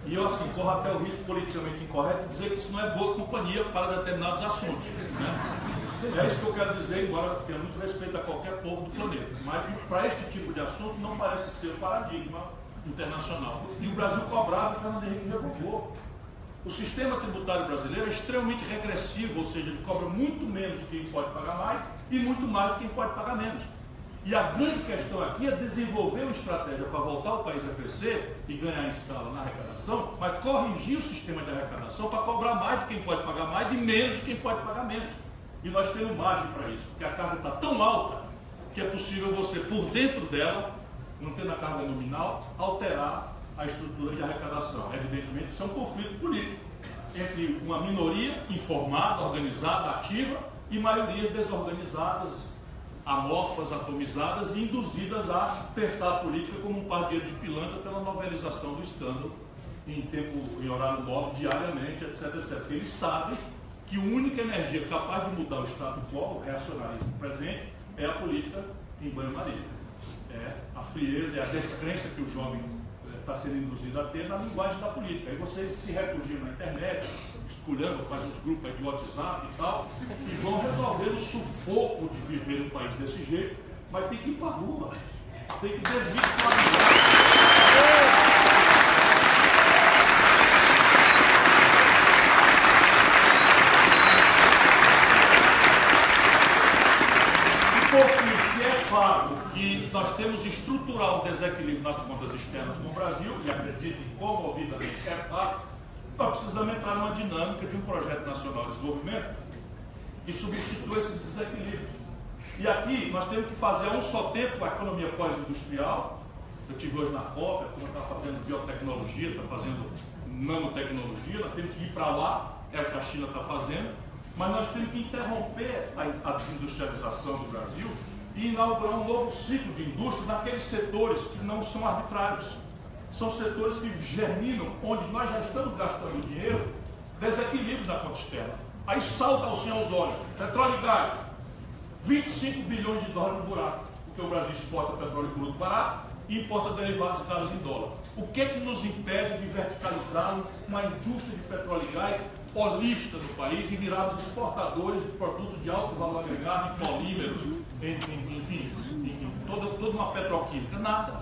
E eu, assim, corro até o risco politicamente incorreto de dizer que isso não é boa companhia para determinados assuntos. Né? É isso que eu quero dizer, embora tenha muito respeito a qualquer povo do planeta. Mas para este tipo de assunto não parece ser o paradigma internacional. E o Brasil cobrava, o Fernando Henrique revogou. O sistema tributário brasileiro é extremamente regressivo, ou seja, ele cobra muito menos de quem pode pagar mais e muito mais de quem pode pagar menos. E a grande questão aqui é desenvolver uma estratégia para voltar o país a crescer e ganhar escala na arrecadação, mas corrigir o sistema de arrecadação para cobrar mais de quem pode pagar mais e menos de quem pode pagar menos. E nós temos margem para isso, porque a carga está tão alta que é possível você, por dentro dela, mantendo a carga nominal, alterar a estrutura de arrecadação. Evidentemente, isso é um conflito político entre uma minoria informada, organizada, ativa e maiorias desorganizadas, amorfas, atomizadas e induzidas a pensar a política como um pardieiro de pilantra pela novelização do escândalo em horário nobre, diariamente, etc, etc. Porque eles sabem que a única energia capaz de mudar o status quo, o reacionarismo presente, é a política em banho-maria. É a frieza, é a descrença que o jovem está sendo induzido a ter na linguagem da política. Aí vocês se refugiam na internet, escolhendo, faz uns grupos de WhatsApp e tal, e vão resolver o sufoco de viver no país desse jeito, mas tem que ir para a rua, tem que desvirtualizar. Claro que nós temos estrutural desequilíbrio nas contas externas com o Brasil, e acreditem comovidamente que é fato, nós precisamos entrar numa dinâmica de um projeto nacional de desenvolvimento que substitua esses desequilíbrios. E aqui nós temos que fazer a um só tempo a economia pós-industrial. Eu estive hoje na COP, a turma está fazendo biotecnologia, está fazendo nanotecnologia, nós temos que ir para lá, é o que a China está fazendo, mas nós temos que interromper a desindustrialização do Brasil e inaugurar um novo ciclo de indústria naqueles setores que não são arbitrários. São setores que germinam, onde nós já estamos gastando dinheiro, desequilíbrios na conta externa. Aí salta ao senhor aos olhos, petróleo e gás, 25 bilhões de dólares no buraco, porque o Brasil exporta petróleo bruto barato e importa derivados caros em dólar. O que é que nos impede de verticalizar uma indústria de petróleo e gás holística no país e virarmos exportadores de produtos de alto valor agregado, em polímeros, enfim, em toda uma petroquímica? Nada.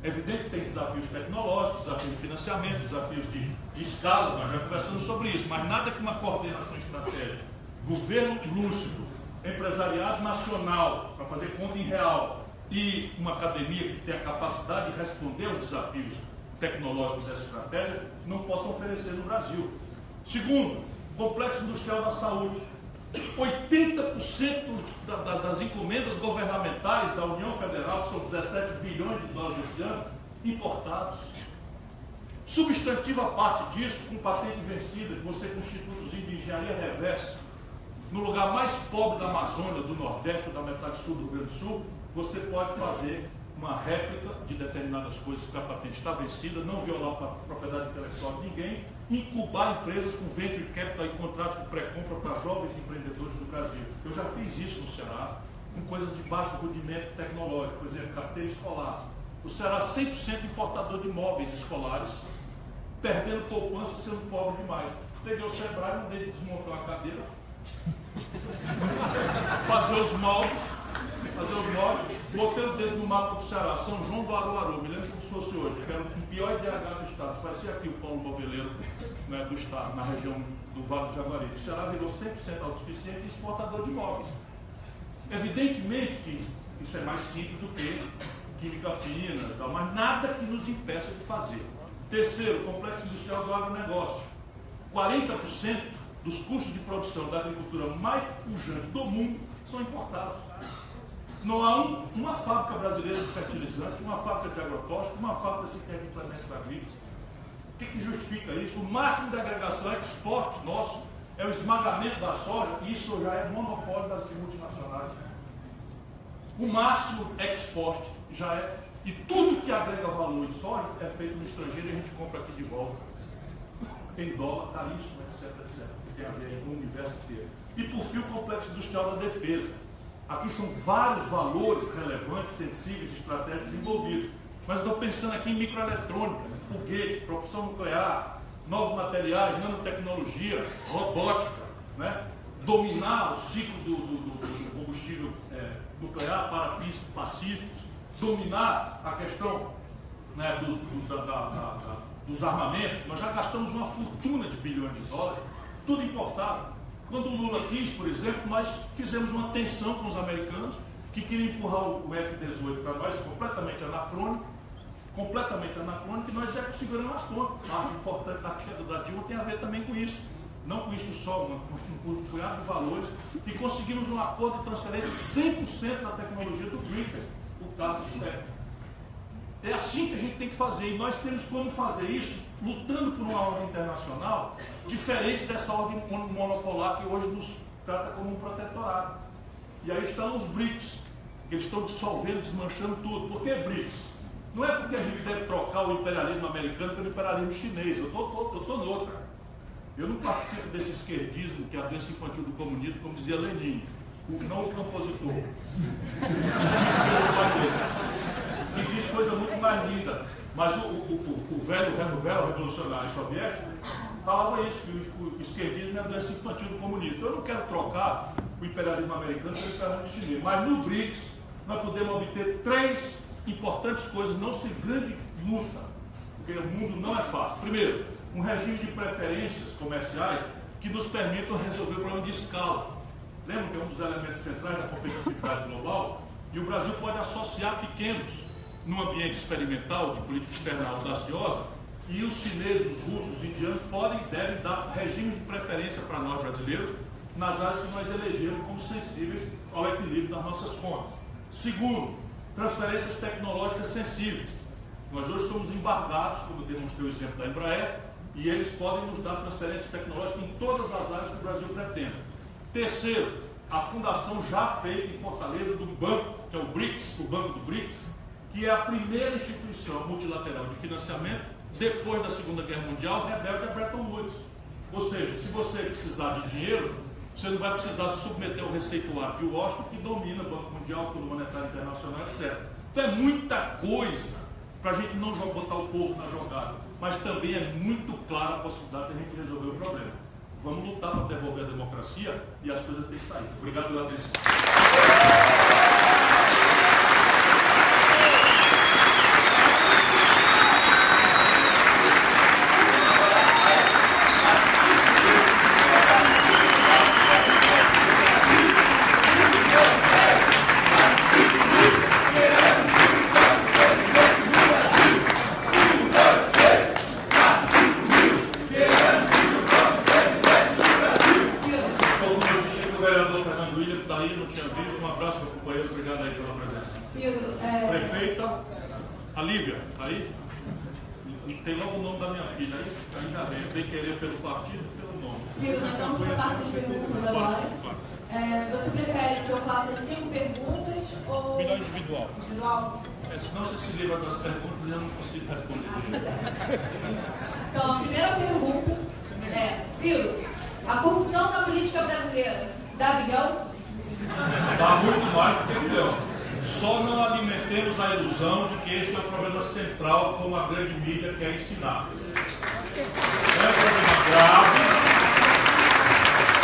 É evidente que tem desafios tecnológicos, desafios de financiamento, desafios de escala, nós já conversamos sobre isso, mas nada que uma coordenação estratégica, governo lúcido, empresariado nacional, para fazer conta em real, e uma academia que tem a capacidade de responder aos desafios tecnológicos dessa estratégia, não possam oferecer no Brasil. Segundo, complexo industrial da saúde. 80% das encomendas governamentais da União Federal, que são 17 bilhões de dólares esse ano, importados. Substantiva parte disso, com patente vencida, que você com institutos de engenharia reversa, no lugar mais pobre da Amazônia, do Nordeste ou da metade sul do Rio Grande do Sul, você pode fazer uma réplica de determinadas coisas que a patente está vencida, não violar a propriedade intelectual de ninguém, incubar empresas com venture capital e contratos de pré-compra para jovens empreendedores do Brasil. Eu já fiz isso no Ceará, com coisas de baixo rudimento tecnológico, por exemplo, carteira escolar. O Ceará 100% importador de móveis escolares, perdendo poupança, sendo pobre demais. Peguei o Sebrae, mandei ele desmontar uma cadeira, fazer os móveis, botei o dedo no mapa do Ceará, São João do Aruaru, me lembro como se fosse hoje, que era o pior IDH do estado, vai ser aqui o polo moveleiro, né, do estado, na região do Vale do Jaguaribe. O Ceará virou 100% autossuficiente e exportador de imóveis. Evidentemente que isso é mais simples do que química fina, mas nada que nos impeça de fazer. Terceiro, complexo industrial do agronegócio. 40% dos custos de produção da agricultura mais pujante do mundo são importados. Não há uma fábrica brasileira de fertilizante, uma fábrica de agrotóxico, uma fábrica sequer de implementos agrícolas. O que justifica isso? O máximo de agregação é export nosso, é o esmagamento da soja, e isso já é monopólio das multinacionais. O máximo export já é, e tudo que agrega valor em soja é feito no estrangeiro e a gente compra aqui de volta. Em dólar, caríssimo, etc, etc. Que tem a ver com o universo inteiro. E por fim, o complexo industrial da defesa. Aqui são vários valores relevantes, sensíveis, estratégicos envolvidos. Mas estou pensando aqui em microeletrônica, foguete, propulsão nuclear, novos materiais, nanotecnologia, robótica, né? Dominar o ciclo do combustível nuclear para fins pacíficos, dominar a questão, né, dos armamentos. Nós já gastamos uma fortuna de bilhões de dólares, tudo importado. Quando o Lula quis, por exemplo, nós fizemos uma tensão com os americanos que queriam empurrar o F-18 para nós, completamente anacrônico, e nós já seguramos as pontas. A parte importante da queda da Dilma tem a ver também com isso. Não com isso só, um punhado de valores, e conseguimos um acordo de transferência 100% da tecnologia do Griffin, o caso sueco. É assim que a gente tem que fazer, e nós temos como fazer isso lutando por uma ordem internacional diferente dessa ordem monopolar que hoje nos trata como um protetorado. E aí estão os BRICS, que eles estão dissolvendo, desmanchando tudo. Por que BRICS? Não é porque a gente deve trocar o imperialismo americano pelo imperialismo chinês, eu estou noutra. Eu não participo desse esquerdismo que é a doença infantil do comunismo, como dizia Lenin, não o compositor. Que diz coisa muito mais linda. Mas o velho revolucionário soviético falava isso, que o esquerdismo é a doença infantil do comunismo. Então eu não quero trocar o imperialismo americano pelo imperialismo chinês. Mas no BRICS nós podemos obter 3 importantes coisas, não sem grande luta, porque o mundo não é fácil. Primeiro, um regime de preferências comerciais que nos permitam resolver o problema de escala. Lembra que é um dos elementos centrais da competitividade global? E o Brasil pode associar pequenos num ambiente experimental de política externa audaciosa, e os chineses, os russos, os indianos podem e devem dar regimes de preferência para nós brasileiros nas áreas que nós elegemos como sensíveis ao equilíbrio das nossas contas. Segundo, transferências tecnológicas sensíveis. Nós hoje somos embargados, como eu demonstrei o exemplo da Embraer, e eles podem nos dar transferências tecnológicas em todas as áreas que o Brasil pretende. Terceiro, a fundação já feita em Fortaleza do banco, que é o BRICS, o Banco do BRICS, que é a primeira instituição multilateral de financiamento depois da Segunda Guerra Mundial, rebelde a Bretton Woods. Ou seja, se você precisar de dinheiro, você não vai precisar se submeter ao receituário de Washington, que domina o Banco Mundial, Fundo Monetário Internacional, etc. Então é muita coisa para a gente não botar o povo na jogada, mas também é muito clara a possibilidade de a gente resolver o problema. Vamos lutar para devolver a democracia e as coisas têm que sair. Obrigado pela atenção. Prefeita, a Lívia, aí tem logo o nome da minha filha, aí já vem querer pelo partido e pelo nome. Ciro, nós vamos para a parte das perguntas agora. Você prefere que eu faça 5 perguntas ou... Melhor individual. Individual? Senão você se livra das perguntas e eu não consigo responder. Então, a primeira pergunta é: Ciro, a corrupção na política brasileira dá bilhão? Dá muito mais do que bilhão. Só não alimentemos a ilusão de que este é o problema central, como a grande mídia quer ensinar. É um problema grave,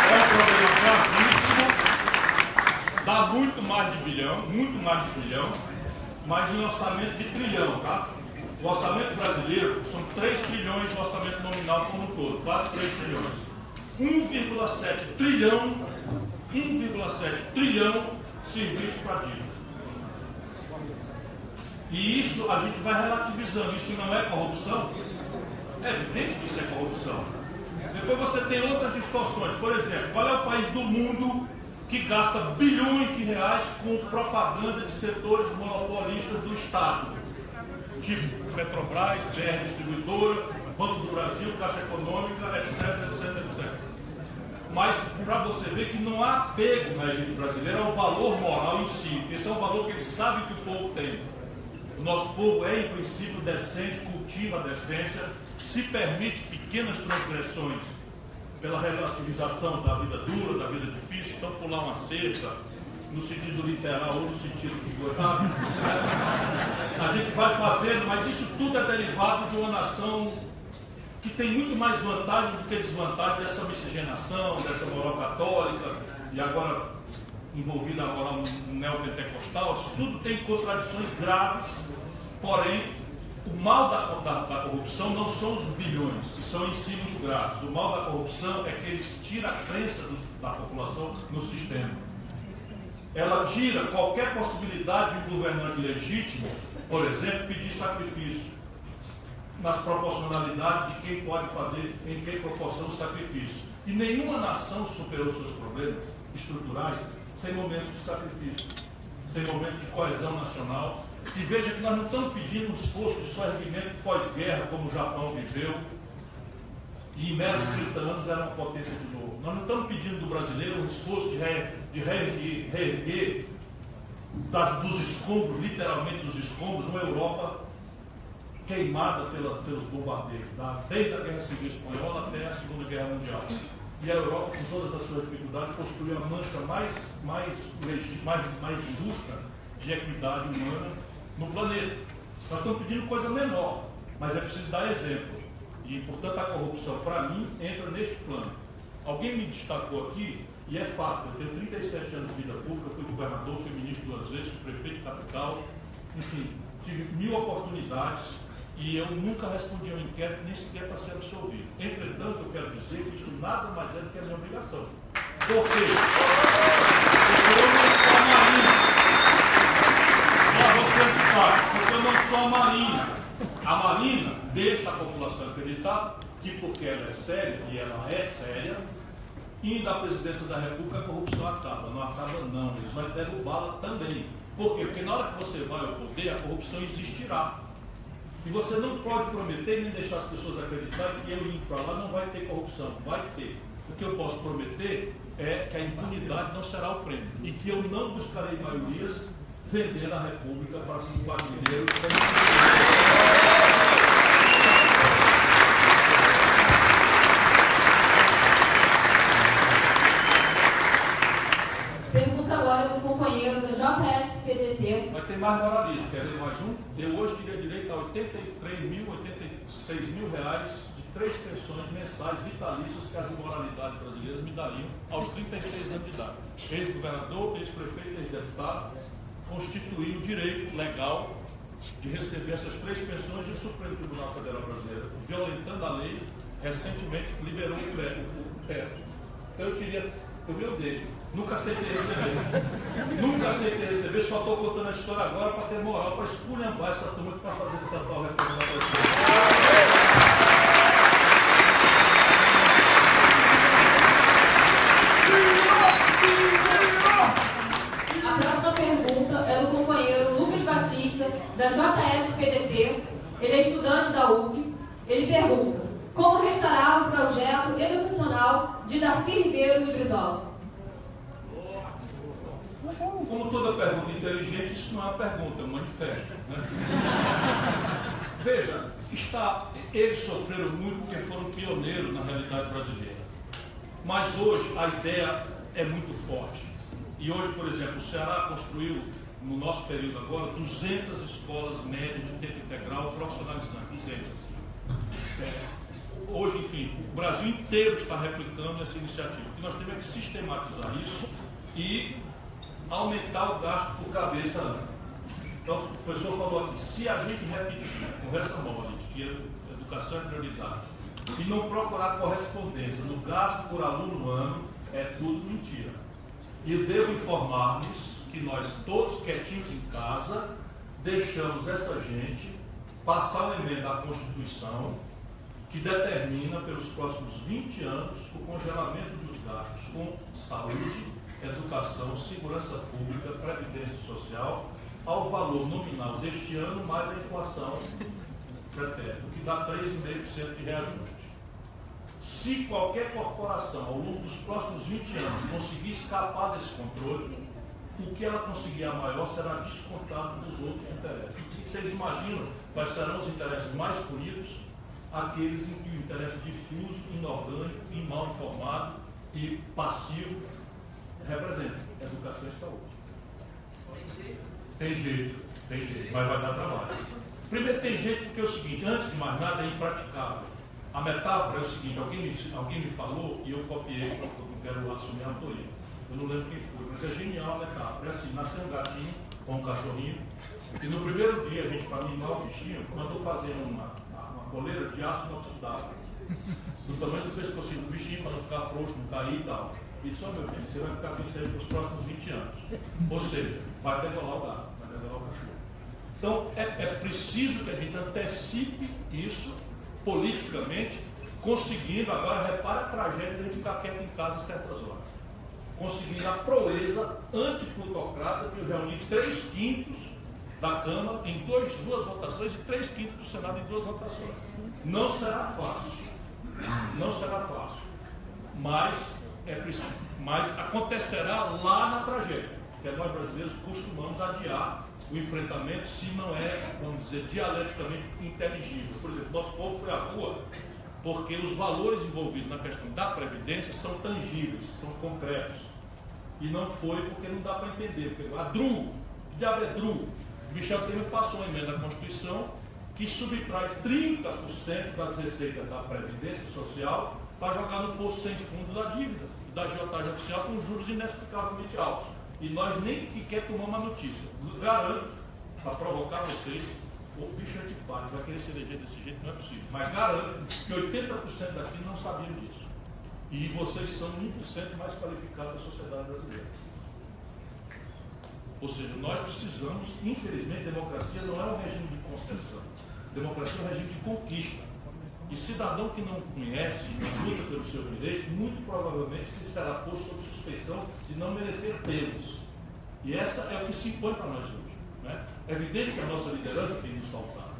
é um problema gravíssimo, dá muito mais de bilhão, mas em orçamento de trilhão, tá? O orçamento brasileiro são 3 trilhões de orçamento nominal como um todo, quase 3 trilhões. 1,7 trilhão serviço para dívida. E isso a gente vai relativizando. Isso não é corrupção? É evidente que isso é corrupção. Depois você tem outras distorções. Por exemplo, qual é o país do mundo que gasta bilhões de reais com propaganda de setores monopolistas do Estado? Tipo Petrobras, BR Distribuidora, Banco do Brasil, Caixa Econômica, etc, etc, etc. Mas para você ver que não há apego na elite brasileira ao valor moral em si. Esse é um valor que eles sabem que o povo tem. O nosso povo é, em princípio, decente, cultiva a decência, se permite pequenas transgressões pela relativização da vida dura, da vida difícil. Então, pular uma cerca, no sentido literal ou no sentido figurado, a gente vai fazendo, mas isso tudo é derivado de uma nação que tem muito mais vantagem do que desvantagem dessa miscigenação, dessa moral católica, e agora envolvida a moral neopentecostal. Isso tudo tem contradições graves, porém, o mal da corrupção não são os bilhões, que são em si muito graves. O mal da corrupção é que eles tiram a crença da população no sistema. Ela tira qualquer possibilidade de um governante legítimo, por exemplo, pedir sacrifício, nas proporcionalidades de quem pode fazer, em que proporção o sacrifício. E nenhuma nação superou seus problemas estruturais sem momentos de sacrifício, sem momentos de coesão nacional. E veja que nós não estamos pedindo um esforço de soerguimento pós-guerra, como o Japão viveu, e em meros 30 anos era uma potência de novo. Nós não estamos pedindo do brasileiro um esforço de reerguer dos escombros, literalmente dos escombros, uma Europa queimada pelos bombardeios, tá? Desde a Guerra Civil Espanhola até a Segunda Guerra Mundial. E a Europa, com todas as suas dificuldades, construiu a mancha mais justa de equidade humana no planeta. Nós estamos pedindo coisa menor, mas é preciso dar exemplo. E, portanto, a corrupção, para mim, entra neste plano. Alguém me destacou aqui, e é fato, eu tenho 37 anos de vida pública, fui governador, fui ministro 2 vezes, fui prefeito de capital, enfim, tive 1000 oportunidades e eu nunca respondi a um inquérito, nem sequer para ser absolvido. Entretanto, eu quero dizer que isso nada mais é do que a minha obrigação. Por quê? Porque eu não sou a Marinha. Porque eu não sou a Marinha. A Marinha deixa a população acreditar que, porque ela é séria, e ela é séria, indo à presidência da República, a corrupção acaba. Não acaba, não. Eles vão derrubá-la também. Por quê? Porque na hora que você vai ao poder, a corrupção existirá. E você não pode prometer nem deixar as pessoas acreditarem que eu indo para lá não vai ter corrupção. Vai ter. O que eu posso prometer é que a impunidade não será o prêmio. E que eu não buscarei maiorias vender a República para 5 mineiros. Pergunta agora do companheiro da JSPDT. Vai ter mais moralismo. Quer ver mais um? Eu hoje teria direito a 86 mil reais de 3 pensões mensais vitalícias que as imoralidades brasileiras me dariam aos 36 anos de idade. Ex-governador, ex-prefeito, ex-deputado, constituiu o direito legal de receber essas 3 pensões e o Supremo Tribunal Federal Brasileiro, violentando a lei, recentemente liberou o teto. Então eu teria o meu dele. Nunca aceitei receber. Nunca aceitei receber, só estou contando a história agora para ter moral, para esculhambar essa turma que está fazendo essa tal reforma da Previdência. A próxima pergunta é do companheiro Lucas Batista, da JSPDT. Ele é estudante da UF. Ele pergunta: como restaurar o projeto educacional de Darcy Ribeiro do Brizola? Como toda pergunta inteligente, isso não é uma pergunta, é um manifesto. Né? Veja, eles sofreram muito porque foram pioneiros na realidade brasileira. Mas hoje a ideia é muito forte. E hoje, por exemplo, o Ceará construiu, no nosso período agora, 200 escolas médias de tempo integral profissionalizantes. 200. Hoje, enfim, o Brasil inteiro está replicando essa iniciativa. O que nós temos é que sistematizar isso e aumentar o gasto por cabeça ano. Então, o professor falou aqui, se a gente repetir, conversa mole, que a educação é prioridade, e não procurar correspondência no gasto por aluno no ano, é tudo mentira. E eu devo informar-lhes que nós todos quietinhos em casa deixamos essa gente passar uma emenda à Constituição que determina pelos próximos 20 anos o congelamento dos gastos com saúde, educação, segurança pública, previdência social, ao valor nominal deste ano, mais a inflação pretérita, o que dá 3,5% de reajuste. Se qualquer corporação, ao longo dos próximos 20 anos, conseguir escapar desse controle, o que ela conseguir a maior será descontado dos outros interesses. Vocês imaginam quais serão os interesses mais punidos? Aqueles em que o interesse difuso, inorgânico, e mal informado e passivo representa educação e saúde. Tem jeito, mas vai dar trabalho. Primeiro tem jeito porque é o seguinte, antes de mais nada é impraticável. A metáfora é o seguinte, alguém me falou e eu copiei, porque eu não quero assumir a autoria. Eu não lembro quem foi, mas é genial a metáfora. É assim, nasceu um gatinho com um cachorrinho, e no primeiro dia a gente, para mimar o bichinho, mandou fazer uma coleira de aço inoxidável, do tamanho do pescocinho do bichinho, para não ficar frouxo, não cair e tal. E disse, meu filho, você vai ficar com isso aí pelos próximos 20 anos. Ou seja, vai degolar o gato, vai degolar o cachorro. Então, é preciso que a gente antecipe isso politicamente, conseguindo, agora repara a tragédia de a gente ficar quieto em casa certas horas. Conseguindo a proeza antiplutocrata de reunir 3/5 da Câmara em duas votações e 3/5 do Senado em 2 votações. Não será fácil. Não será fácil. Mas acontecerá lá na tragédia. Porque nós brasileiros costumamos adiar o enfrentamento se não é, vamos dizer, dialeticamente inteligível. Por exemplo, nosso povo foi à rua porque os valores envolvidos na questão da Previdência são tangíveis, são concretos. E não foi porque não dá para entender. Porque a DRU, que diabo é DRU? Michel Temer passou uma emenda à Constituição que subtrai 30% das receitas da Previdência Social para jogar no poço sem fundo da dívida, da agiotagem oficial com juros inexplicavelmente altos. E nós nem sequer tomamos a notícia. Garanto, para provocar vocês, o bicho antipático vai querer se eleger desse jeito, não é possível. Mas garanto que 80% daqui não sabiam disso. E vocês são 1% mais qualificados da sociedade brasileira. Ou seja, nós precisamos, infelizmente, democracia não é um regime de concessão. Democracia é um regime de conquista. E cidadão que não conhece, não luta pelos seus direitos, muito provavelmente será posto sob suspeição de não merecer tê-los. E essa é o que se impõe para nós hoje. Né? É evidente que a nossa liderança tem nos faltado.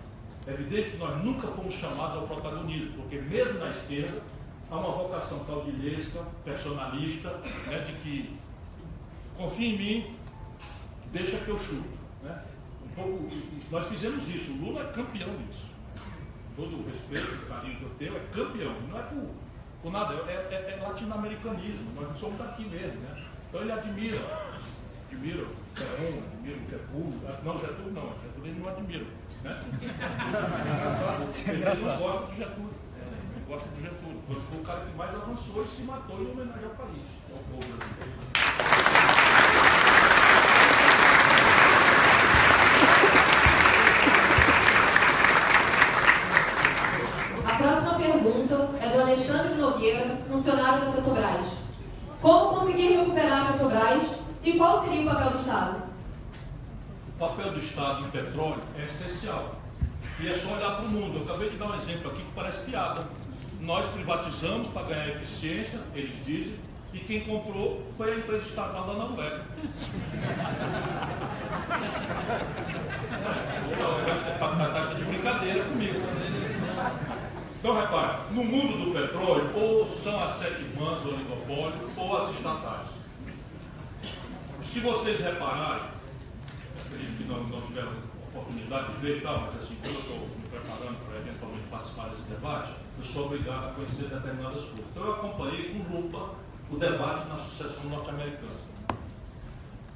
É evidente que nós nunca fomos chamados ao protagonismo, porque mesmo na esquerda há uma vocação caudilhesca, personalista, né, de que confia em mim, deixa que eu chuto. Né? Nós fizemos isso, o Lula é campeão nisso. Todo o respeito, o carinho que eu tenho, é campeão, não é por nada, é latino-americanismo, nós não somos daqui mesmo, né? Então ele admira o Perón, admira o Getúlio, Getúlio ele não admira, né? Ele não gosta do Getúlio, gosta do Getúlio, foi o cara que mais avançou e se matou em homenagem ao país, ao povo brasileiro. A próxima pergunta é do Alexandre Nogueira, funcionário da Petrobras. Como conseguir recuperar a Petrobras e qual seria o papel do Estado? O papel do Estado em petróleo é essencial. E é só olhar para o mundo. Eu acabei de dar um exemplo aqui que parece piada. Nós privatizamos para ganhar eficiência, eles dizem, e quem comprou foi a empresa estatal da Noruega. Está de brincadeira comigo. Então, repare, no mundo do petróleo, ou são as 7 irmãs, o oligopólio, ou as estatais. Se vocês repararem, acredito que não tiveram oportunidade de ver e tal, mas assim, quando eu estou me preparando para eventualmente participar desse debate, eu sou obrigado a conhecer determinadas coisas. Então, eu acompanhei com lupa o debate na sucessão norte-americana.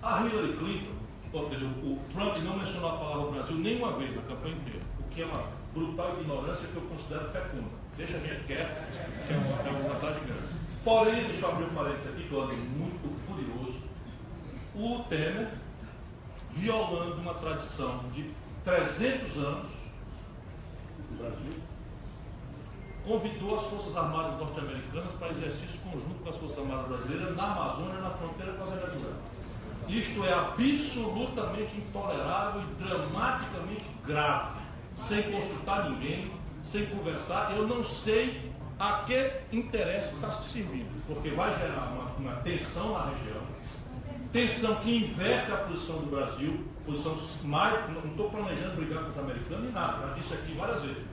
A Hillary Clinton, ou seja, o Trump não mencionou a palavra Brasil nenhuma vez na campanha inteira, o que é uma brutal ignorância que eu considero fecunda. Deixa a gente quieta, que é uma vantagem grande. Porém, deixa eu abrir um parênteses aqui, que eu ando muito furioso. O Temer, violando uma tradição de 300 anos do Brasil, convidou as Forças Armadas norte-americanas para exercício conjunto com as Forças Armadas brasileiras na Amazônia, na fronteira com a Venezuela. Isto é absolutamente intolerável e dramaticamente grave, sem consultar ninguém, sem conversar. Eu não sei a que interesse está se servindo, porque vai gerar uma tensão na região, tensão que inverte a posição do Brasil, posição mais, não estou planejando brigar com os americanos nem nada, já disse aqui várias vezes.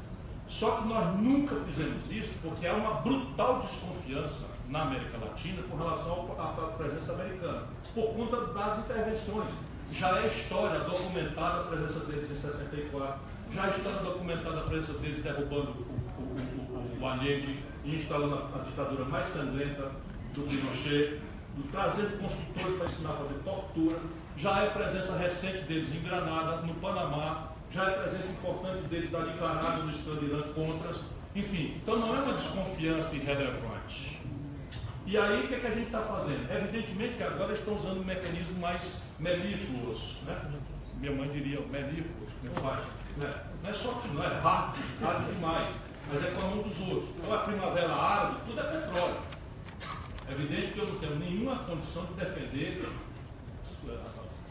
Só que nós nunca fizemos isso porque há uma brutal desconfiança na América Latina com relação à presença americana, por conta das intervenções. Já é história documentada a presença deles em 64, já é história documentada a presença deles derrubando o Allende e instalando a ditadura mais sangrenta do Pinochet, trazendo consultores para ensinar a fazer tortura. Já é presença recente deles em Granada, no Panamá, já é presença importante deles da Nicarágua, no Estado Contras, enfim. Então não é uma desconfiança irrelevante. E aí o que a gente está fazendo? Evidentemente que agora estão usando um mecanismo mais melífluos, né? Minha mãe diria melífluos, meu pai. Não é só que não é hard demais, mas é como um dos outros. Então a primavera árabe, tudo é petróleo. É evidente que eu não tenho nenhuma condição de defender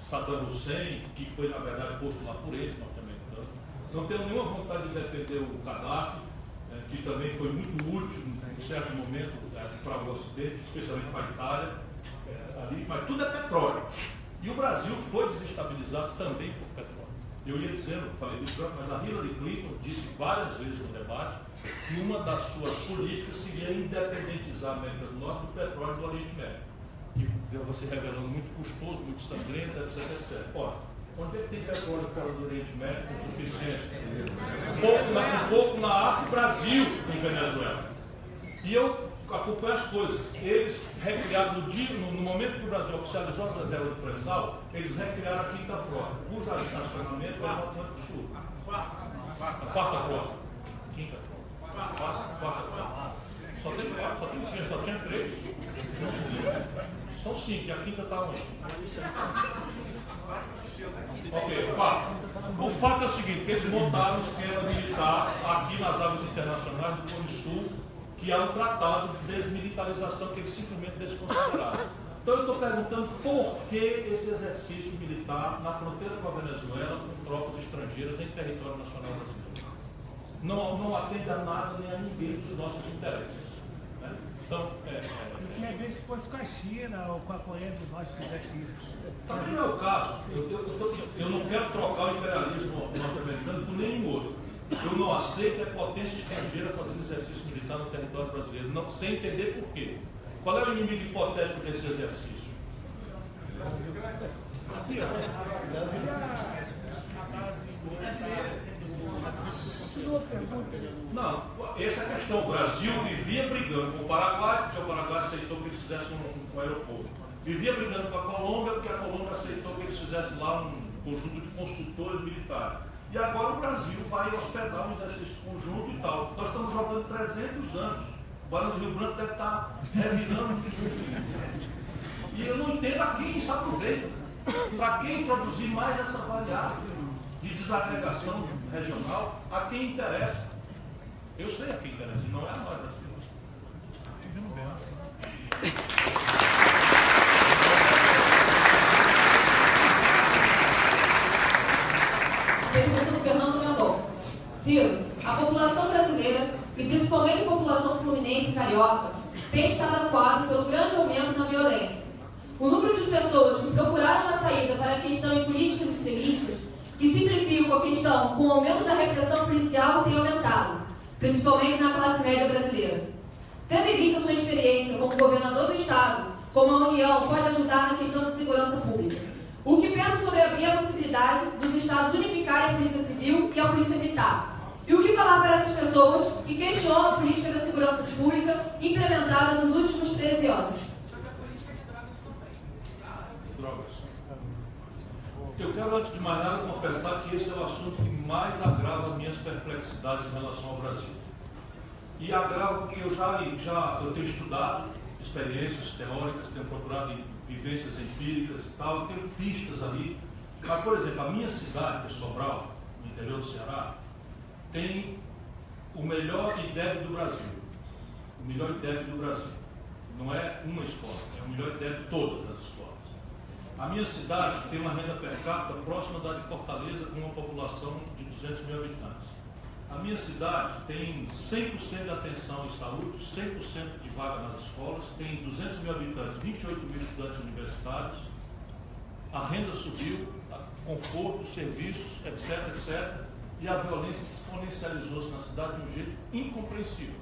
Saddam Hussein, que foi na verdade posto lá por eles, norte-americanos. Não tenho nenhuma vontade de defender o Gaddafi, que também foi muito útil em certo momento para o Ocidente, especialmente para a Itália, ali, mas tudo é petróleo. E o Brasil foi desestabilizado também por petróleo. Eu ia dizendo, falei do Trump, mas a Hillary Clinton disse várias vezes no debate que uma das suas políticas seria independentizar a América do Norte do petróleo do Oriente Médio, que veio se revelando muito custoso, muito sangrento, etc, etc. Ora, onde é que tem petróleo fora do Oriente Médio com suficiência? Um pouco na África, Brasil e Venezuela. E eu acompanho as coisas. Eles recriaram no momento que o Brasil oficializou as reservas do pré-sal, eles recriaram a quinta frota, cujo estacionamento é no Atlântico Sul. A quarta frota. Quinta frota. Quarta frota. Só tem quatro, só tinha três. São cinco, e a quinta está onde? Ok, o fato é o seguinte, que eles montaram um esquema militar aqui nas águas internacionais do Cone Sul, que há um tratado de desmilitarização que eles simplesmente desconsideraram. Então eu estou perguntando por que esse exercício militar na fronteira com a Venezuela, com tropas estrangeiras em território nacional brasileiro. Não atende a nada nem a ninguém dos nossos interesses. Né? Então, se às vezes fosse com a China ou com a Coreia do Norte fizesse isso. Também não é o caso. Eu não quero trocar o imperialismo norte-americano por nenhum outro. Eu não aceito a potência estrangeira fazendo exercício militar no território brasileiro, não, sem entender por quê. Qual é o inimigo hipotético desse exercício? Não, essa é a questão. O Brasil vivia brigando com o Paraguai, porque o Paraguai aceitou que eles fizessem um aeroporto. Vivia brigando com a Colômbia, porque a Colômbia aceitou que eles fizessem lá um conjunto de consultores militares. E agora o Brasil vai hospedar um exercício conjunto e tal. Nós estamos jogando 300 anos. O Barão do Rio Branco deve estar revirando. E eu não entendo a quem isso aproveita. Para quem produzir mais essa variável de desagregação regional, a quem interessa. Eu sei a quem interessa, e não é a nós brasileiros. Pergunta do Fernando Mendonça. Ciro, a população brasileira, e principalmente a população fluminense e carioca, tem estado acuada pelo grande aumento na violência. O número de pessoas que procuraram uma saída para a questão em políticas extremistas, que simplificam a questão com o aumento da repressão policial, tem aumentado, principalmente na classe média brasileira. Tendo em vista sua experiência como governador do Estado, como a União pode ajudar na questão de segurança pública, o que pensa sobre abrir a possibilidade dos Estados unificarem a Polícia Civil e a Polícia Militar? E o que falar para essas pessoas que questionam a política da segurança pública implementada nos últimos 13 anos? Drogas. Eu quero, antes de mais nada, confessar que esse é o assunto que mais agrava minhas perplexidades em relação ao Brasil. E agrava porque eu tenho estudado experiências teóricas, tenho procurado vivências empíricas e tal, tenho pistas ali. Mas, por exemplo, a minha cidade, que é Sobral, no interior do Ceará, tem o melhor IDEB do Brasil. O melhor IDEB do Brasil. Não é uma escola, é o melhor IDEB de todas as escolas. A minha cidade tem uma renda per capita próxima da de Fortaleza, com uma população de 200 mil habitantes. A minha cidade tem 100% de atenção em saúde, 100% de vaga nas escolas, tem 200 mil habitantes, 28 mil estudantes universitários, a renda subiu, conforto, serviços, etc, etc, e a violência exponencializou-se na cidade de um jeito incompreensível.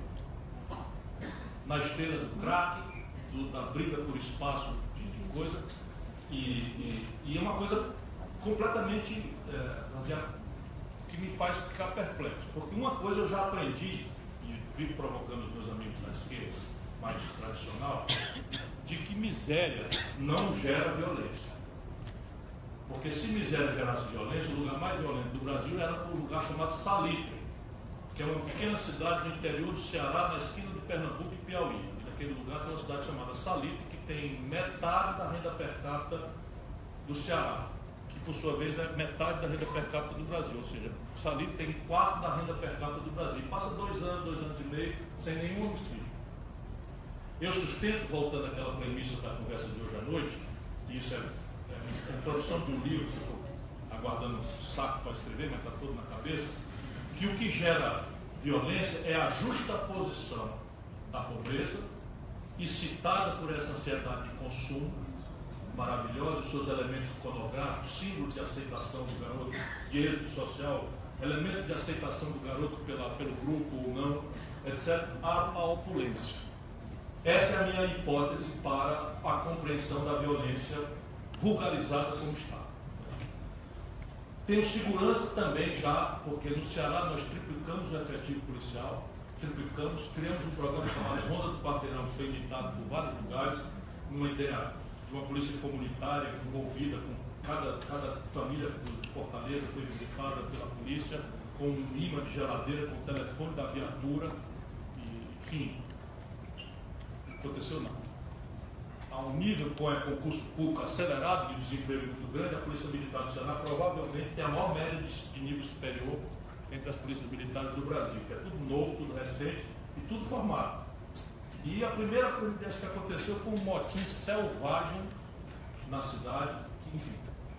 Na esteira do crack, da briga por espaço de coisa, e é uma coisa completamente que me faz ficar perplexo. Porque uma coisa eu já aprendi, e vivo provocando os meus amigos da esquerda, mais tradicional, de que miséria não gera violência. Porque se miséria gerasse violência, o lugar mais violento do Brasil era um lugar chamado Salitre, que é uma pequena cidade no interior do Ceará, na esquina de Pernambuco e Piauí. E naquele lugar tem uma cidade chamada Salitre, que tem metade da renda per capita do Ceará, que por sua vez é metade da renda per capita do Brasil, ou seja, o Salitre tem um quarto da renda per capita do Brasil. Passa 2 anos e meio, sem nenhum homicídio. Eu sustento, voltando àquela premissa da conversa de hoje à noite, e isso é a introdução de um livro que eu estou aguardando um saco para escrever, mas está todo na cabeça, que o que gera violência é a justaposição da pobreza, excitada por essa ansiedade de consumo maravilhosa, os seus elementos iconográficos, símbolo de aceitação do garoto, de êxito social, elemento de aceitação do garoto pelo grupo ou não, etc., a opulência. Essa é a minha hipótese para a compreensão da violência vulgarizada como está. Tenho segurança também já, porque no Ceará nós triplicamos o efetivo policial, criamos um programa chamado Ronda do Quarteirão, que foi imitado por vários lugares, numa ideia de uma polícia comunitária envolvida com cada família de Fortaleza foi visitada pela polícia, com um imã de geladeira, com o telefone da viatura, e, enfim, não aconteceu nada. A um nível com o concurso público acelerado de desemprego muito grande, a Polícia Militar do Ceará provavelmente tem a maior média de nível superior entre as polícias militares do Brasil, que é tudo novo, tudo recente e tudo formado. E a primeira providência que aconteceu foi um motim selvagem na cidade, enfim.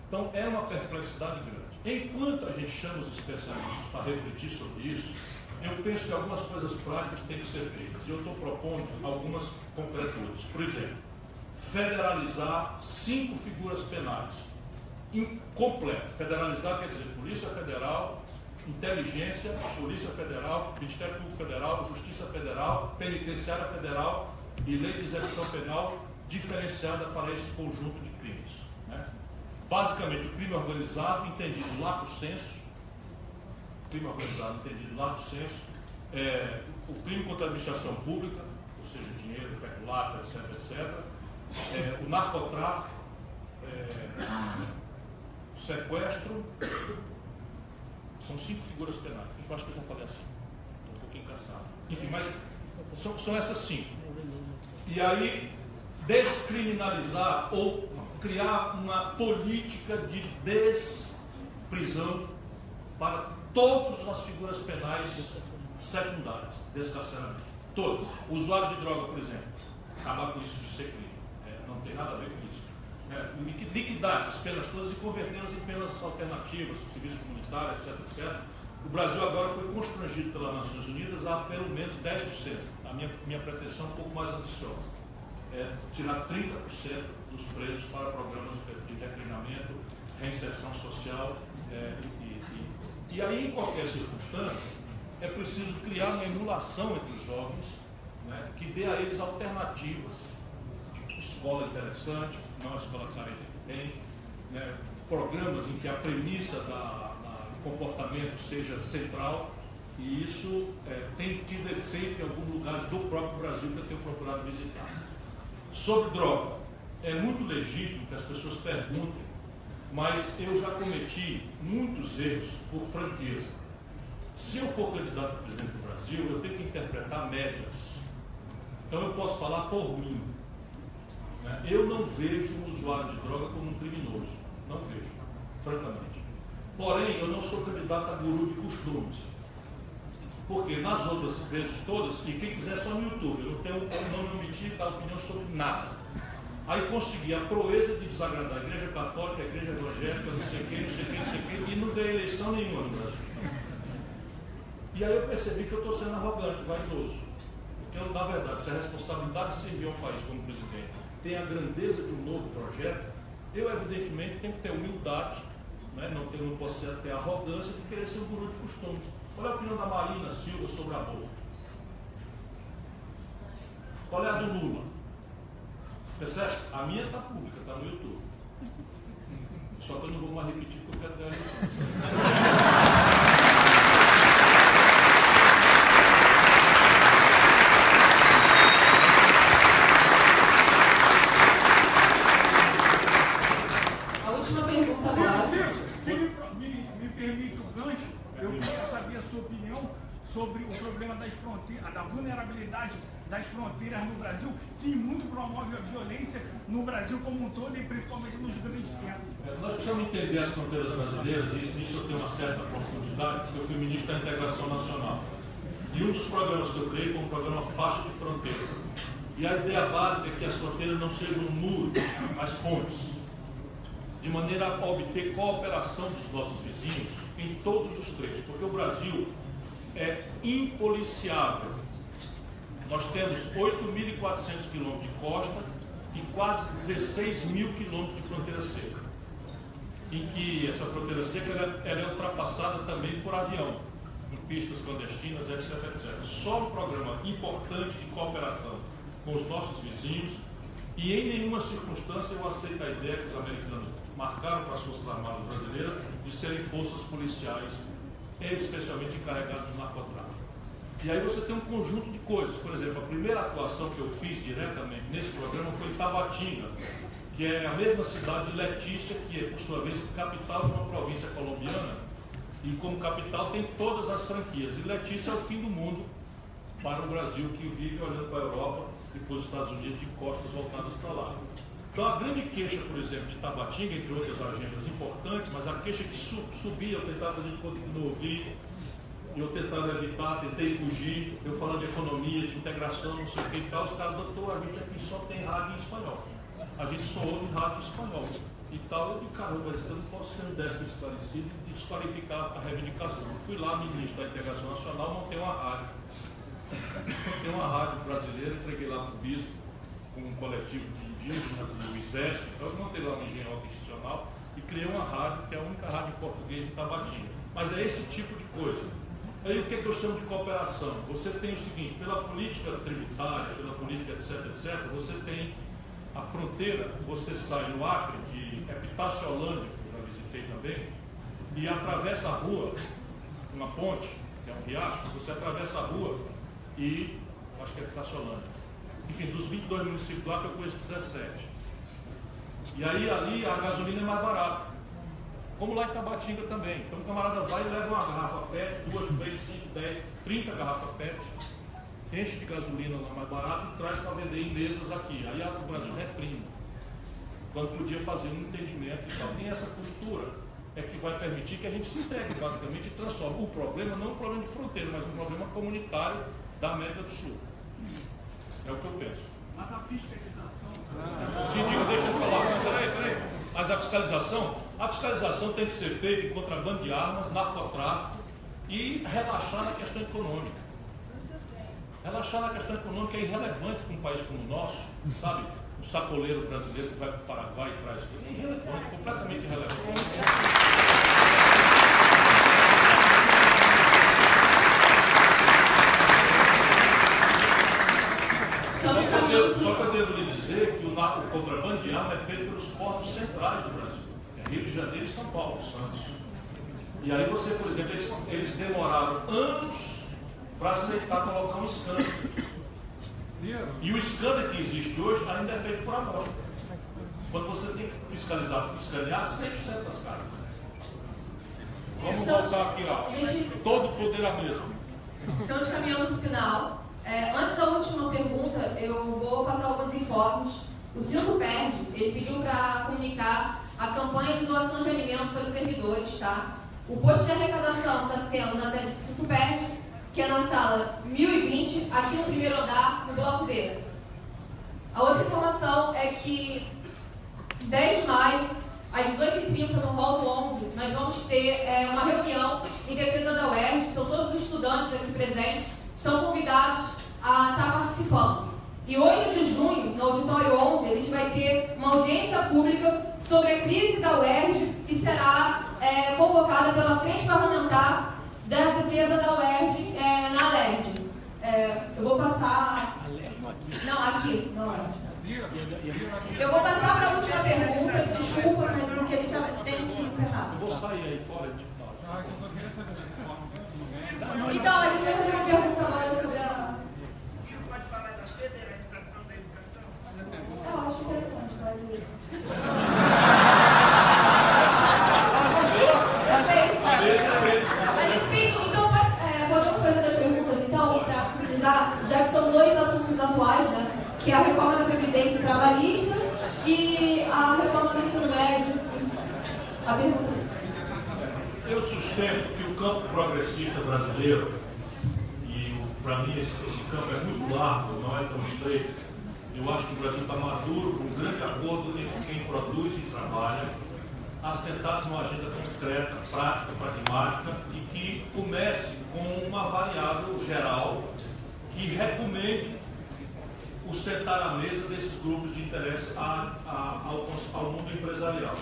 Então é uma perplexidade grande. Enquanto a gente chama os especialistas para refletir sobre isso, eu penso que algumas coisas práticas têm que ser feitas. E eu estou propondo algumas concreturas. Por exemplo, federalizar 5 figuras penais incompleto. Federalizar quer dizer Polícia Federal, Inteligência, Polícia Federal, Ministério Público Federal, Justiça Federal, Penitenciária Federal e Lei de Execução Penal diferenciada para esse conjunto de crimes. Né? Basicamente, o crime organizado, entendido lato sensu, o crime contra a administração pública, ou seja, dinheiro, peculato, etc., etc., o narcotráfico, o sequestro. São 5 figuras penais. Eu acho que eu já falei assim. Estou um pouquinho cansado. Enfim, mas são essas 5. E aí, descriminalizar ou criar uma política de desprisão para todas as figuras penais secundárias, descarceramento. Todas. O usuário de droga, por exemplo, acabar com isso de ser crime. Não tem nada a ver com isso. Liquidar essas penas todas e convertê-las em penas alternativas, serviço comunitário, etc, etc. O Brasil agora foi constrangido pelas Nações Unidas a pelo menos 10%. A minha pretensão é um pouco mais ambiciosa. Tirar 30% dos presos para programas de treinamento, reinserção social. E aí, em qualquer circunstância, é preciso criar uma emulação entre os jovens, né, que dê a eles alternativas. Escola interessante, não a escola carente que tem, né, programas em que a premissa do comportamento seja central, e isso tem tido efeito em alguns lugares do próprio Brasil que eu tenho procurado visitar. Sobre droga, é muito legítimo que as pessoas perguntem, mas eu já cometi muitos erros por franqueza. Se eu for candidato a presidente do Brasil, eu tenho que interpretar médias. Então eu posso falar por mim. Eu não vejo o usuário de droga como um criminoso. Não vejo, francamente. Porém, eu não sou candidato a guru de costumes. Porque nas outras vezes todas, e quem quiser só no YouTube, eu não me omiti da opinião sobre nada. Aí consegui a proeza de desagradar a igreja católica, a igreja evangélica, não sei quem, e não ganhei eleição nenhuma no Brasil. E aí eu percebi que eu estou sendo arrogante, vaidoso. Porque, na verdade, se a responsabilidade de servir ao país como presidente tem a grandeza de um novo projeto, eu, evidentemente, tenho que ter humildade, né? não posso ter a arrogância de querer ser um guru de costumes. Qual é a opinião da Marina Silva sobre aborto? Qual é a do Lula? Percebe? A minha está pública, está no YouTube. Só que eu não vou mais repetir porque eu quero ganhar licença. Sobre o problema das fronteiras, da vulnerabilidade das fronteiras no Brasil, que muito promove a violência no Brasil como um todo e principalmente nos grandes centros. Nós precisamos entender as fronteiras brasileiras, e nisso eu tenho uma certa profundidade, porque eu fui ministro da Integração Nacional. E um dos programas que eu criei foi um programa Faixa de Fronteira. E a ideia básica é que as fronteiras não sejam muros, mas pontes, de maneira a obter cooperação dos nossos vizinhos em todos os trechos, porque o Brasil é impoliciável. Nós temos 8.400 quilômetros de costa e quase 16 mil quilômetros de fronteira seca, em que essa fronteira seca ela é ultrapassada também por avião, em pistas clandestinas, etc, etc. Só um programa importante de cooperação com os nossos vizinhos, e em nenhuma circunstância eu aceito a ideia que os americanos marcaram para as Forças Armadas brasileiras de serem forças policiais especialmente encarregados do narcotráfico. E aí você tem um conjunto de coisas. Por exemplo, a primeira atuação que eu fiz diretamente nesse programa foi em Tabatinga, que é a mesma cidade de Letícia, que é, por sua vez, capital de uma província colombiana, e como capital tem todas as franquias. E Letícia é o fim do mundo para o Brasil, que vive olhando para a Europa e para os Estados Unidos de costas voltadas para lá. Então a grande queixa, por exemplo, de Tabatinga, entre outras agendas importantes, mas a queixa que subia, eu tentava fazer de conta que não ouvi, eu tentava evitar, tentei fugir, eu falando de economia, de integração, não sei o que e tal, os caras, doutor, a gente aqui só tem rádio em espanhol. A gente só ouve rádio em espanhol. E tal, eu digo, caramba, eu não posso ser um décimo esclarecido e desqualificar a reivindicação. Eu fui lá, ministro da Integração Nacional, montei uma rádio. Montei uma rádio brasileira, entreguei lá para o bispo, com um coletivo de indígenas e o exército. Então eu montei lá uma engenharia institucional e criei uma rádio, que é a única rádio em português em Tabatinga. Mas é esse tipo de coisa. Aí o que eu chamo de cooperação? Você tem o seguinte, pela política tributária, pela política etc, etc, você tem a fronteira, você sai no Acre, de Epitácio-Holândia, que eu já visitei também, e atravessa a rua, uma ponte, que é um riacho, você atravessa a rua e, acho que é Epitácio-Holândia. Enfim, dos 22 municípios lá que eu conheço 17. E aí ali a gasolina é mais barata. Como lá em Tabatinga também. Então o camarada vai e leva uma garrafa PET, 2, 3, 5, 10, 30 garrafas PET, enche de gasolina lá mais barato e traz para vender em mesas aqui. Aí o Brasil reprime. Quando podia fazer um entendimento e tal. Tem essa postura é que vai permitir que a gente se integre basicamente e transforme o problema, não um problema de fronteira, mas um problema comunitário da América do Sul. É o que eu penso. Mas a fiscalização... Sim, diga, deixa eu falar. Peraí. Mas a fiscalização tem que ser feita em contrabando de armas, narcotráfico e relaxar na questão econômica. Relaxar na questão econômica é irrelevante para um país como o nosso, sabe? O sacoleiro brasileiro que vai para o Paraguai e traz tudo. É irrelevante, completamente irrelevante. Só que eu devo lhe dizer que o contrabando de arma é feito pelos portos centrais do Brasil. É Rio de Janeiro e São Paulo, Santos. E aí você, por exemplo, eles demoraram anos para aceitar colocar um scanner. E o scanner que existe hoje ainda é feito por amostra. Quando você tem que fiscalizar, escanear 100% das cargas. Vamos voltar aqui, ó. Todo o poder a mesmo. Estamos caminhando para o final. Antes da última pergunta, eu vou passar alguns informes. O Cinto Perde, ele pediu para comunicar a campanha de doação de alimentos para os servidores, tá? O posto de arrecadação está sendo na sede do Cinto Perde, que é na sala 1020, aqui no primeiro andar, no bloco D. A outra informação é que 10 de maio, às 18h30, no hall do 11, nós vamos ter uma reunião em defesa da UERJ. Então, todos os estudantes aqui presentes são convidados a estar participando. E 8 de junho, no auditório 11, a gente vai ter uma audiência pública sobre a crise da UERJ, que será convocada pela Frente Parlamentar da Defesa da UERJ na LERJ. Eu vou passar... Não, aqui, na UERJ. Eu vou passar para a última pergunta, desculpa, mas porque a gente já tem que encerrar. Eu vou sair aí fora, tipo. Então, a gente vai fazer uma pergunta agora sobre a... Ciro pode falar da federalização da educação? Eu acho interessante, pode... A gente tem... Então, podemos fazer das perguntas, então, para finalizar, já que são dois assuntos atuais, né? Que é a reforma da Previdência Trabalhista e a reforma do ensino médio. A pergunta. Eu sustento que o campo progressista brasileiro, e para mim esse campo é muito largo, não é tão estreito, eu acho que o Brasil está maduro, com um grande acordo entre quem produz e trabalha, assentado numa agenda concreta, prática, pragmática, e que comece com uma variável geral que recomende o sentar à mesa desses grupos de interesse ao mundo empresarial,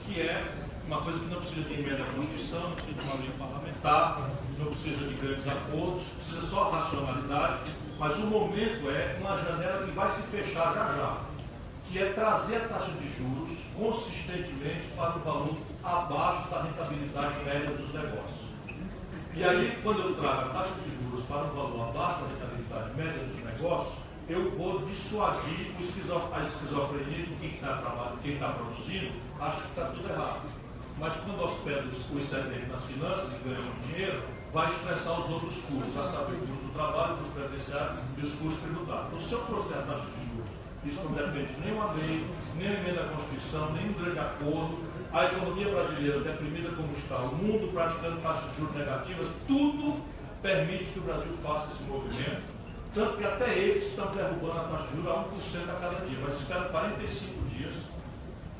que é uma coisa que não precisa de emenda à Constituição, não precisa de uma lei parlamentar, não precisa de grandes acordos, precisa só racionalidade, mas o momento é uma janela que vai se fechar já, que é trazer a taxa de juros consistentemente para um valor abaixo da rentabilidade média dos negócios. E aí, quando eu trago a taxa de juros para um valor abaixo da rentabilidade média dos negócios, eu vou dissuadir a esquizofrenia de quem está produzindo, acha que está tudo errado. Mas quando hospeda o excedente nas finanças e ganha dinheiro, vai estressar os outros custos, a saber, o custo do trabalho, o custo previdenciário e os custos tributários. Então, se eu trouxer a taxa de juros, isso não depende nem uma lei, nem a emenda à Constituição, nem um grande acordo, a economia brasileira deprimida como está, o mundo praticando taxas de juros negativas, tudo permite que o Brasil faça esse movimento. Tanto que até eles estão derrubando a taxa de juros a 1% a cada dia, mas esperam 45 dias,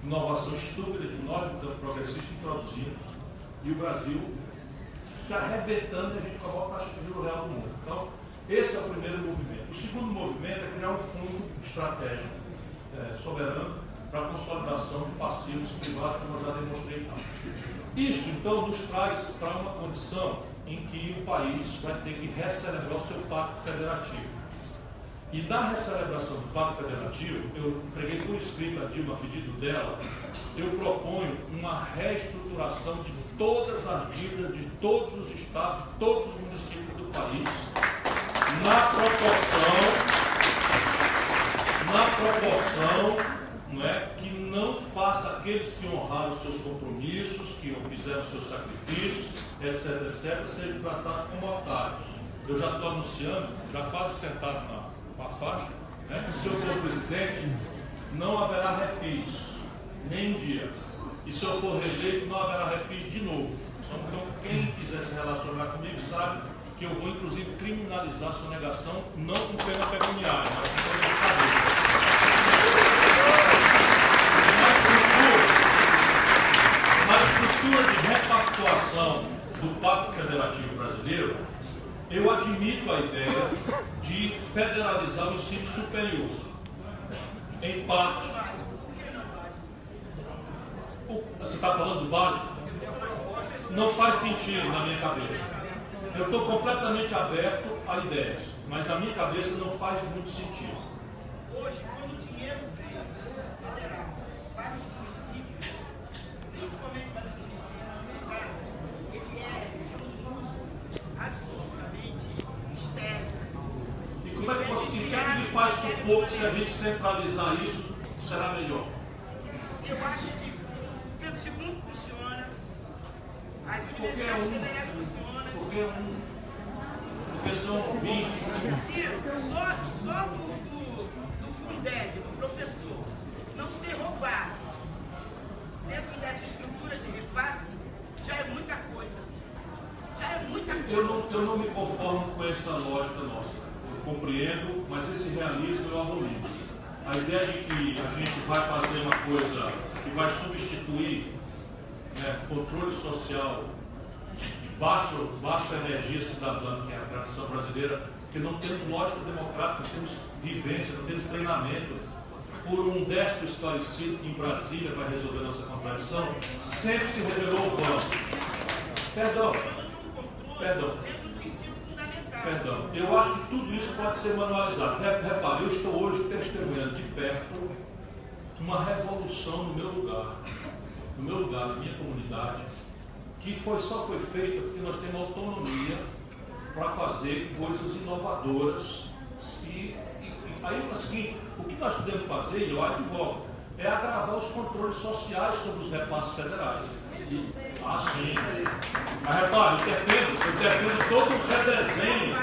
inovação estúpida de nós, do campo progressista, introduzindo, e o Brasil se arrebentando e a gente coloca a taxa de juros real no mundo. Então, esse é o primeiro movimento. O segundo movimento é criar um fundo estratégico soberano para a consolidação de passivos privados, como eu já demonstrei. Isso, então, nos traz para uma condição em que o país vai ter que recelebrar o seu pacto federativo. E na recelebração do pacto federativo, eu preguei por escrito a Dilma, a pedido dela, eu proponho uma reestruturação de todas as dívidas de todos os estados, de todos os municípios do país, na proporção não é, que não faça aqueles que honraram seus compromissos, que fizeram seus sacrifícios, etc., sejam tratados como otários. Eu já estou anunciando, já quase sentado na faixa, né, que se eu for presidente, não haverá refis, nem um dia. E se eu for reeleito, não haverá refis de novo. Então, quem quiser se relacionar comigo sabe que eu vou, inclusive, criminalizar a sonegação, não com pena pecuniária, mas com pena de cadeia. Na estrutura de repactuação do Pacto Federativo Brasileiro, eu admito a ideia de federalizar o ensino superior. Em parte. Você está falando do básico? Não faz sentido na minha cabeça. Eu estou completamente aberto a ideias, mas a minha cabeça não faz muito sentido. Hoje, quando o dinheiro vem federal para os municípios, principalmente para os municípios estados, ele é de um uso absolutamente estéril. E como é que você me faz supor que se a gente centralizar isso, será melhor? Eu acho que, pelo segundo, funciona, as universidades federais funcionam. Porque são 20. Só do Fundeb, do professor, não ser roubado dentro dessa estrutura de repasse, já é muita coisa. Já é muita coisa. Eu não me conformo com essa lógica nossa. Eu compreendo, mas esse realismo eu abomino. a ideia de que a gente vai fazer uma coisa que vai substituir, né, controle social de baixa energia cidadã, que é a tradição brasileira, porque não temos lógica democrática, não temos vivência, não temos treinamento. Por um déspota esclarecido que em Brasília vai resolver nossa contradição, sempre se revelou o vão. Perdão. Eu acho que tudo isso pode ser manualizado. Repare, eu estou hoje testemunhando de perto uma revolução no meu lugar, na minha comunidade, que só foi feita porque nós temos autonomia para fazer coisas inovadoras. E aí é o seguinte, o que nós podemos fazer, e eu advogo, é agravar os controles sociais sobre os repasses federais. Sim. Mas repare, eu defendo todo o redesenho,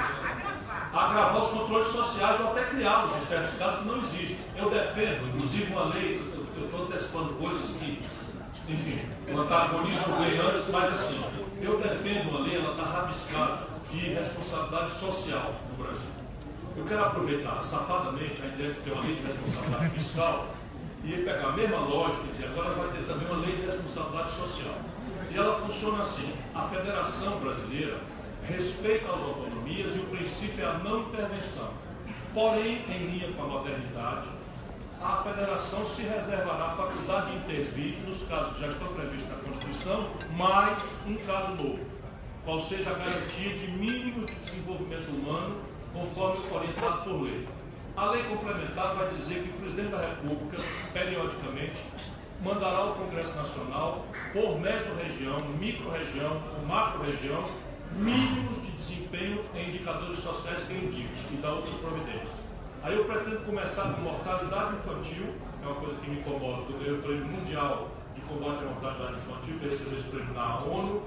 agravar os controles sociais ou até criá-los em certos casos que não existem. Eu defendo, inclusive, uma lei, eu estou antecipando coisas que, enfim, o antagonismo veio antes, mas assim, eu defendo uma lei, ela está rabiscada de responsabilidade social no Brasil. Eu quero aproveitar safadamente a ideia de ter uma lei de responsabilidade fiscal e pegar a mesma lógica e dizer, agora vai ter também uma lei de responsabilidade social. E ela funciona assim: a Federação Brasileira respeita as autonomias e o princípio é a não intervenção. Porém, em linha com a modernidade, a Federação se reservará a faculdade de intervir nos casos que já estão previstos na Constituição, mais um caso novo, qual seja a garantia de mínimos de desenvolvimento humano, conforme orientado por lei. A lei complementar vai dizer que o Presidente da República, periodicamente, mandará ao Congresso Nacional, por meso-região, micro-região ou macro-região, mínimos de desempenho em indicadores sociais que indiquem e dar outras providências. Aí eu pretendo começar com mortalidade infantil, é uma coisa que me incomoda, porque eu ganhei o Prêmio Mundial de Combate à Mortalidade Infantil, que recebeu esse prêmio na ONU,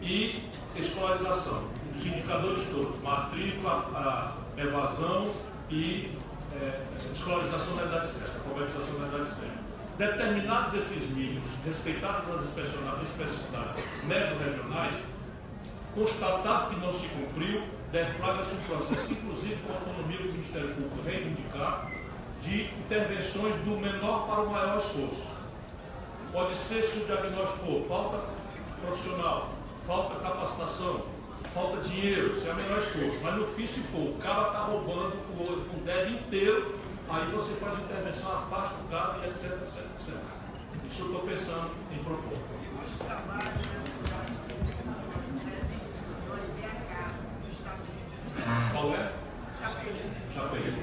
e escolarização, os indicadores todos, matrícula, evasão e escolarização na idade certa, alfabetização na idade certa. Determinados esses mínimos, respeitadas as especificidades meso-regionais, constatado que não se cumpriu, deflagra-se um processo, inclusive com a autonomia do Ministério Público reivindicar, de intervenções do menor para o maior esforço. Pode ser, se o diagnóstico for falta profissional, falta capacitação, falta dinheiro, se é o menor esforço, mas no fim, se for, o cara está roubando o débito inteiro, aí você faz intervenção, afasta o cara e etc, etc, etc. Isso eu estou pensando em propor. Os trabalhos nessa cidade no IBH, no Estado do Rio de Janeiro. Qual é? Chapéu.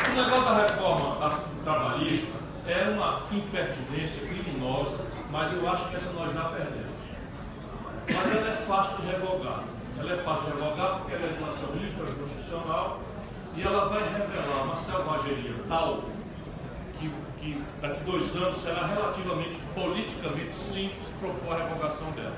O negócio da reforma trabalhista é uma impertinência criminosa, mas eu acho que essa nós já perdemos. Mas ela é fácil de revogar. Ela é fácil de revogar porque é legislação livre, constitucional, e ela vai revelar uma selvageria tal que daqui 2 anos será relativamente politicamente simples propor a revogação dela.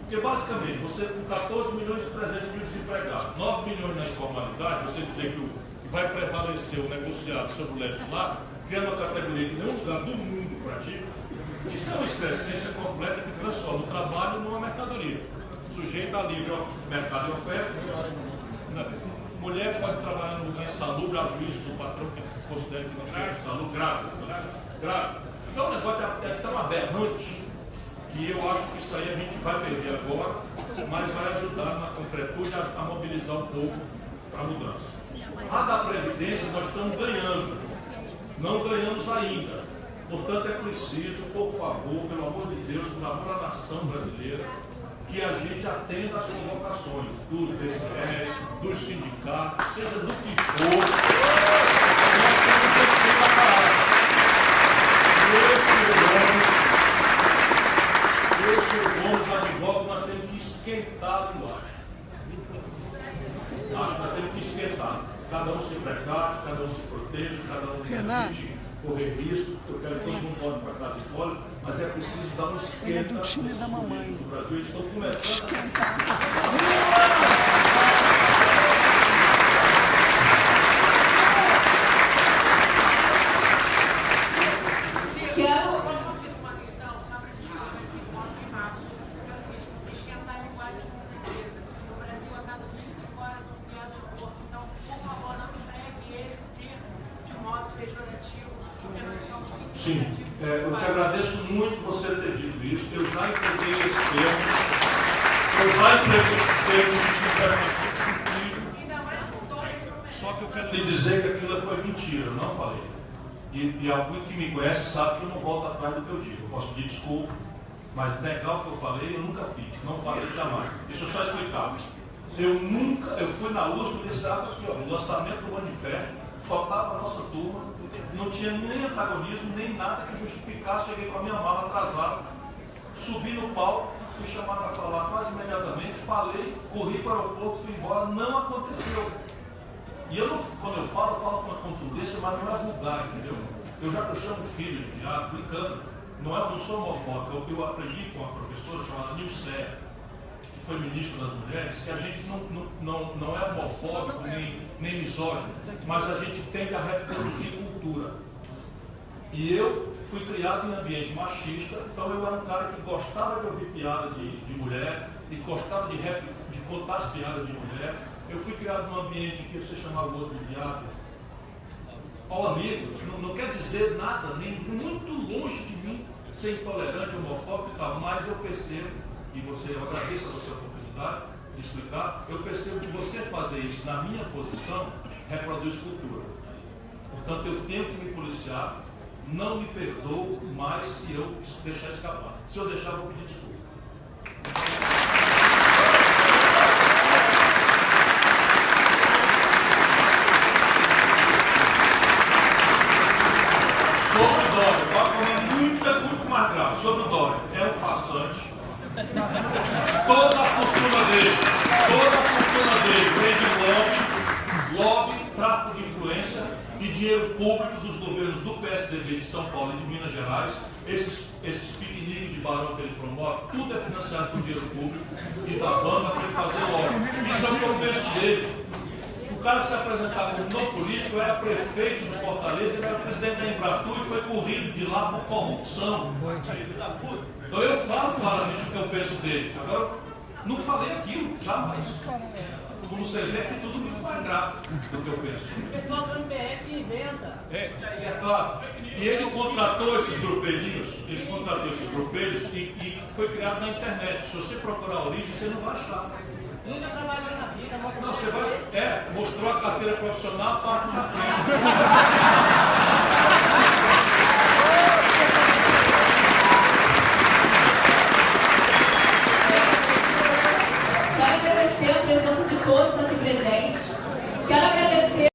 Porque basicamente, você com 14 milhões e 300 mil desempregados, 9 milhões na informalidade, você dizer que vai prevalecer o negociado sobre o legislado, criando uma categoria que nenhum lugar do mundo pratica, isso é uma excrescência completa que transforma o trabalho numa mercadoria, sujeita a livre mercado de oferta. Mulher pode trabalhar num lugar insalubre a juízo do patrão que considera que não seja insalubre, grave. Então o negócio é tão aberrante que eu acho que isso aí a gente vai perder agora, mas vai ajudar na concretude a mobilizar o povo para a mudança. A da Previdência nós estamos ganhando, não ganhamos ainda. Portanto, é preciso, por favor, pelo amor de Deus, por amor à nação brasileira, que a gente atenda às convocações dos DCEs, dos sindicatos, seja do que for, nós temos que ser preparados. Esse ônibus advoga, nós temos que esquentar a linguagem. Acho que nós temos que esquentar. Cada um se precate, cada um se proteja, cada um evite correr risco. Eu quero que todo mundo volte para casa e colhe, mas é preciso dar um esquenta no Brasil. Eles estão começando Uma questão, sabe, que uma questão, esquentar a linguagem. Sim, eu te agradeço muito você ter dito isso. Eu já entreguei esse termo. Eu já entreguei esse termo. Só que eu quero lhe dizer que aquilo foi mentira, eu não falei. E alguém que me conhece sabe que eu não volto atrás do que eu digo. Eu posso pedir desculpa, mas negar o que eu falei, eu nunca fiz. Não falei jamais. Deixa eu só explicar. Eu fui na USP desse dado aqui, ó, no lançamento do manifesto, só estava a nossa turma, não tinha nem antagonismo, nem nada que justificasse. Cheguei com a minha mala atrasada, subi no palco, fui chamado a falar quase imediatamente, falei, corri para o aeroporto, fui embora, não aconteceu. E eu não, quando eu falo com uma contundência, mas não é vulgar, entendeu? Eu chamo filho de viado, brincando. Não sou homofóbico. Eu aprendi com uma professora chamada Nilceia, que foi ministra das mulheres, que a gente não é homofóbico nem misógino, mas a gente tende a reproduzir cultura. E eu fui criado em ambiente machista, então eu era um cara que gostava de ouvir piada de mulher e gostava de contar as piadas de mulher. Eu fui criado num ambiente que você chamava o outro de viado. Ó, amigos, não quer dizer nada, nem muito longe de mim ser intolerante, homofóbico e tal, mas eu percebo, e eu agradeço a você a oportunidade de explicar, eu percebo que você fazer isso na minha posição reproduz cultura. Portanto, eu tenho que me policiar, não me perdoo mais se eu deixar escapar. Se eu deixar, vou pedir desculpa. Sobre o Dória, é um farsante. Toda a fortuna dele vem de lobby, tráfico de influência e dinheiro público dos governos do PSDB de São Paulo e de Minas Gerais. Esses piqueniques de barão que ele promove, tudo é financiado por dinheiro público e da banca para ele fazer lobby. Isso é o que eu penso dele. O cara se apresentar como não político, era prefeito de Fortaleza, ele era presidente da Embratur e foi corrido de lá por corrupção. Então eu falo claramente o que eu penso dele. Agora, não falei aquilo, jamais. Como você vê, é tudo muito mais grave do que eu penso. O pessoal do MPF inventa. É claro. E ele contratou esses grupelhos, e foi criado na internet. Se você procurar a origem, você não vai achar. Nunca trabalhou na vida, não, você vai. Mostrou a carteira profissional, parte na frente. Quero agradecer a presença de todos aqui presentes. Quero agradecer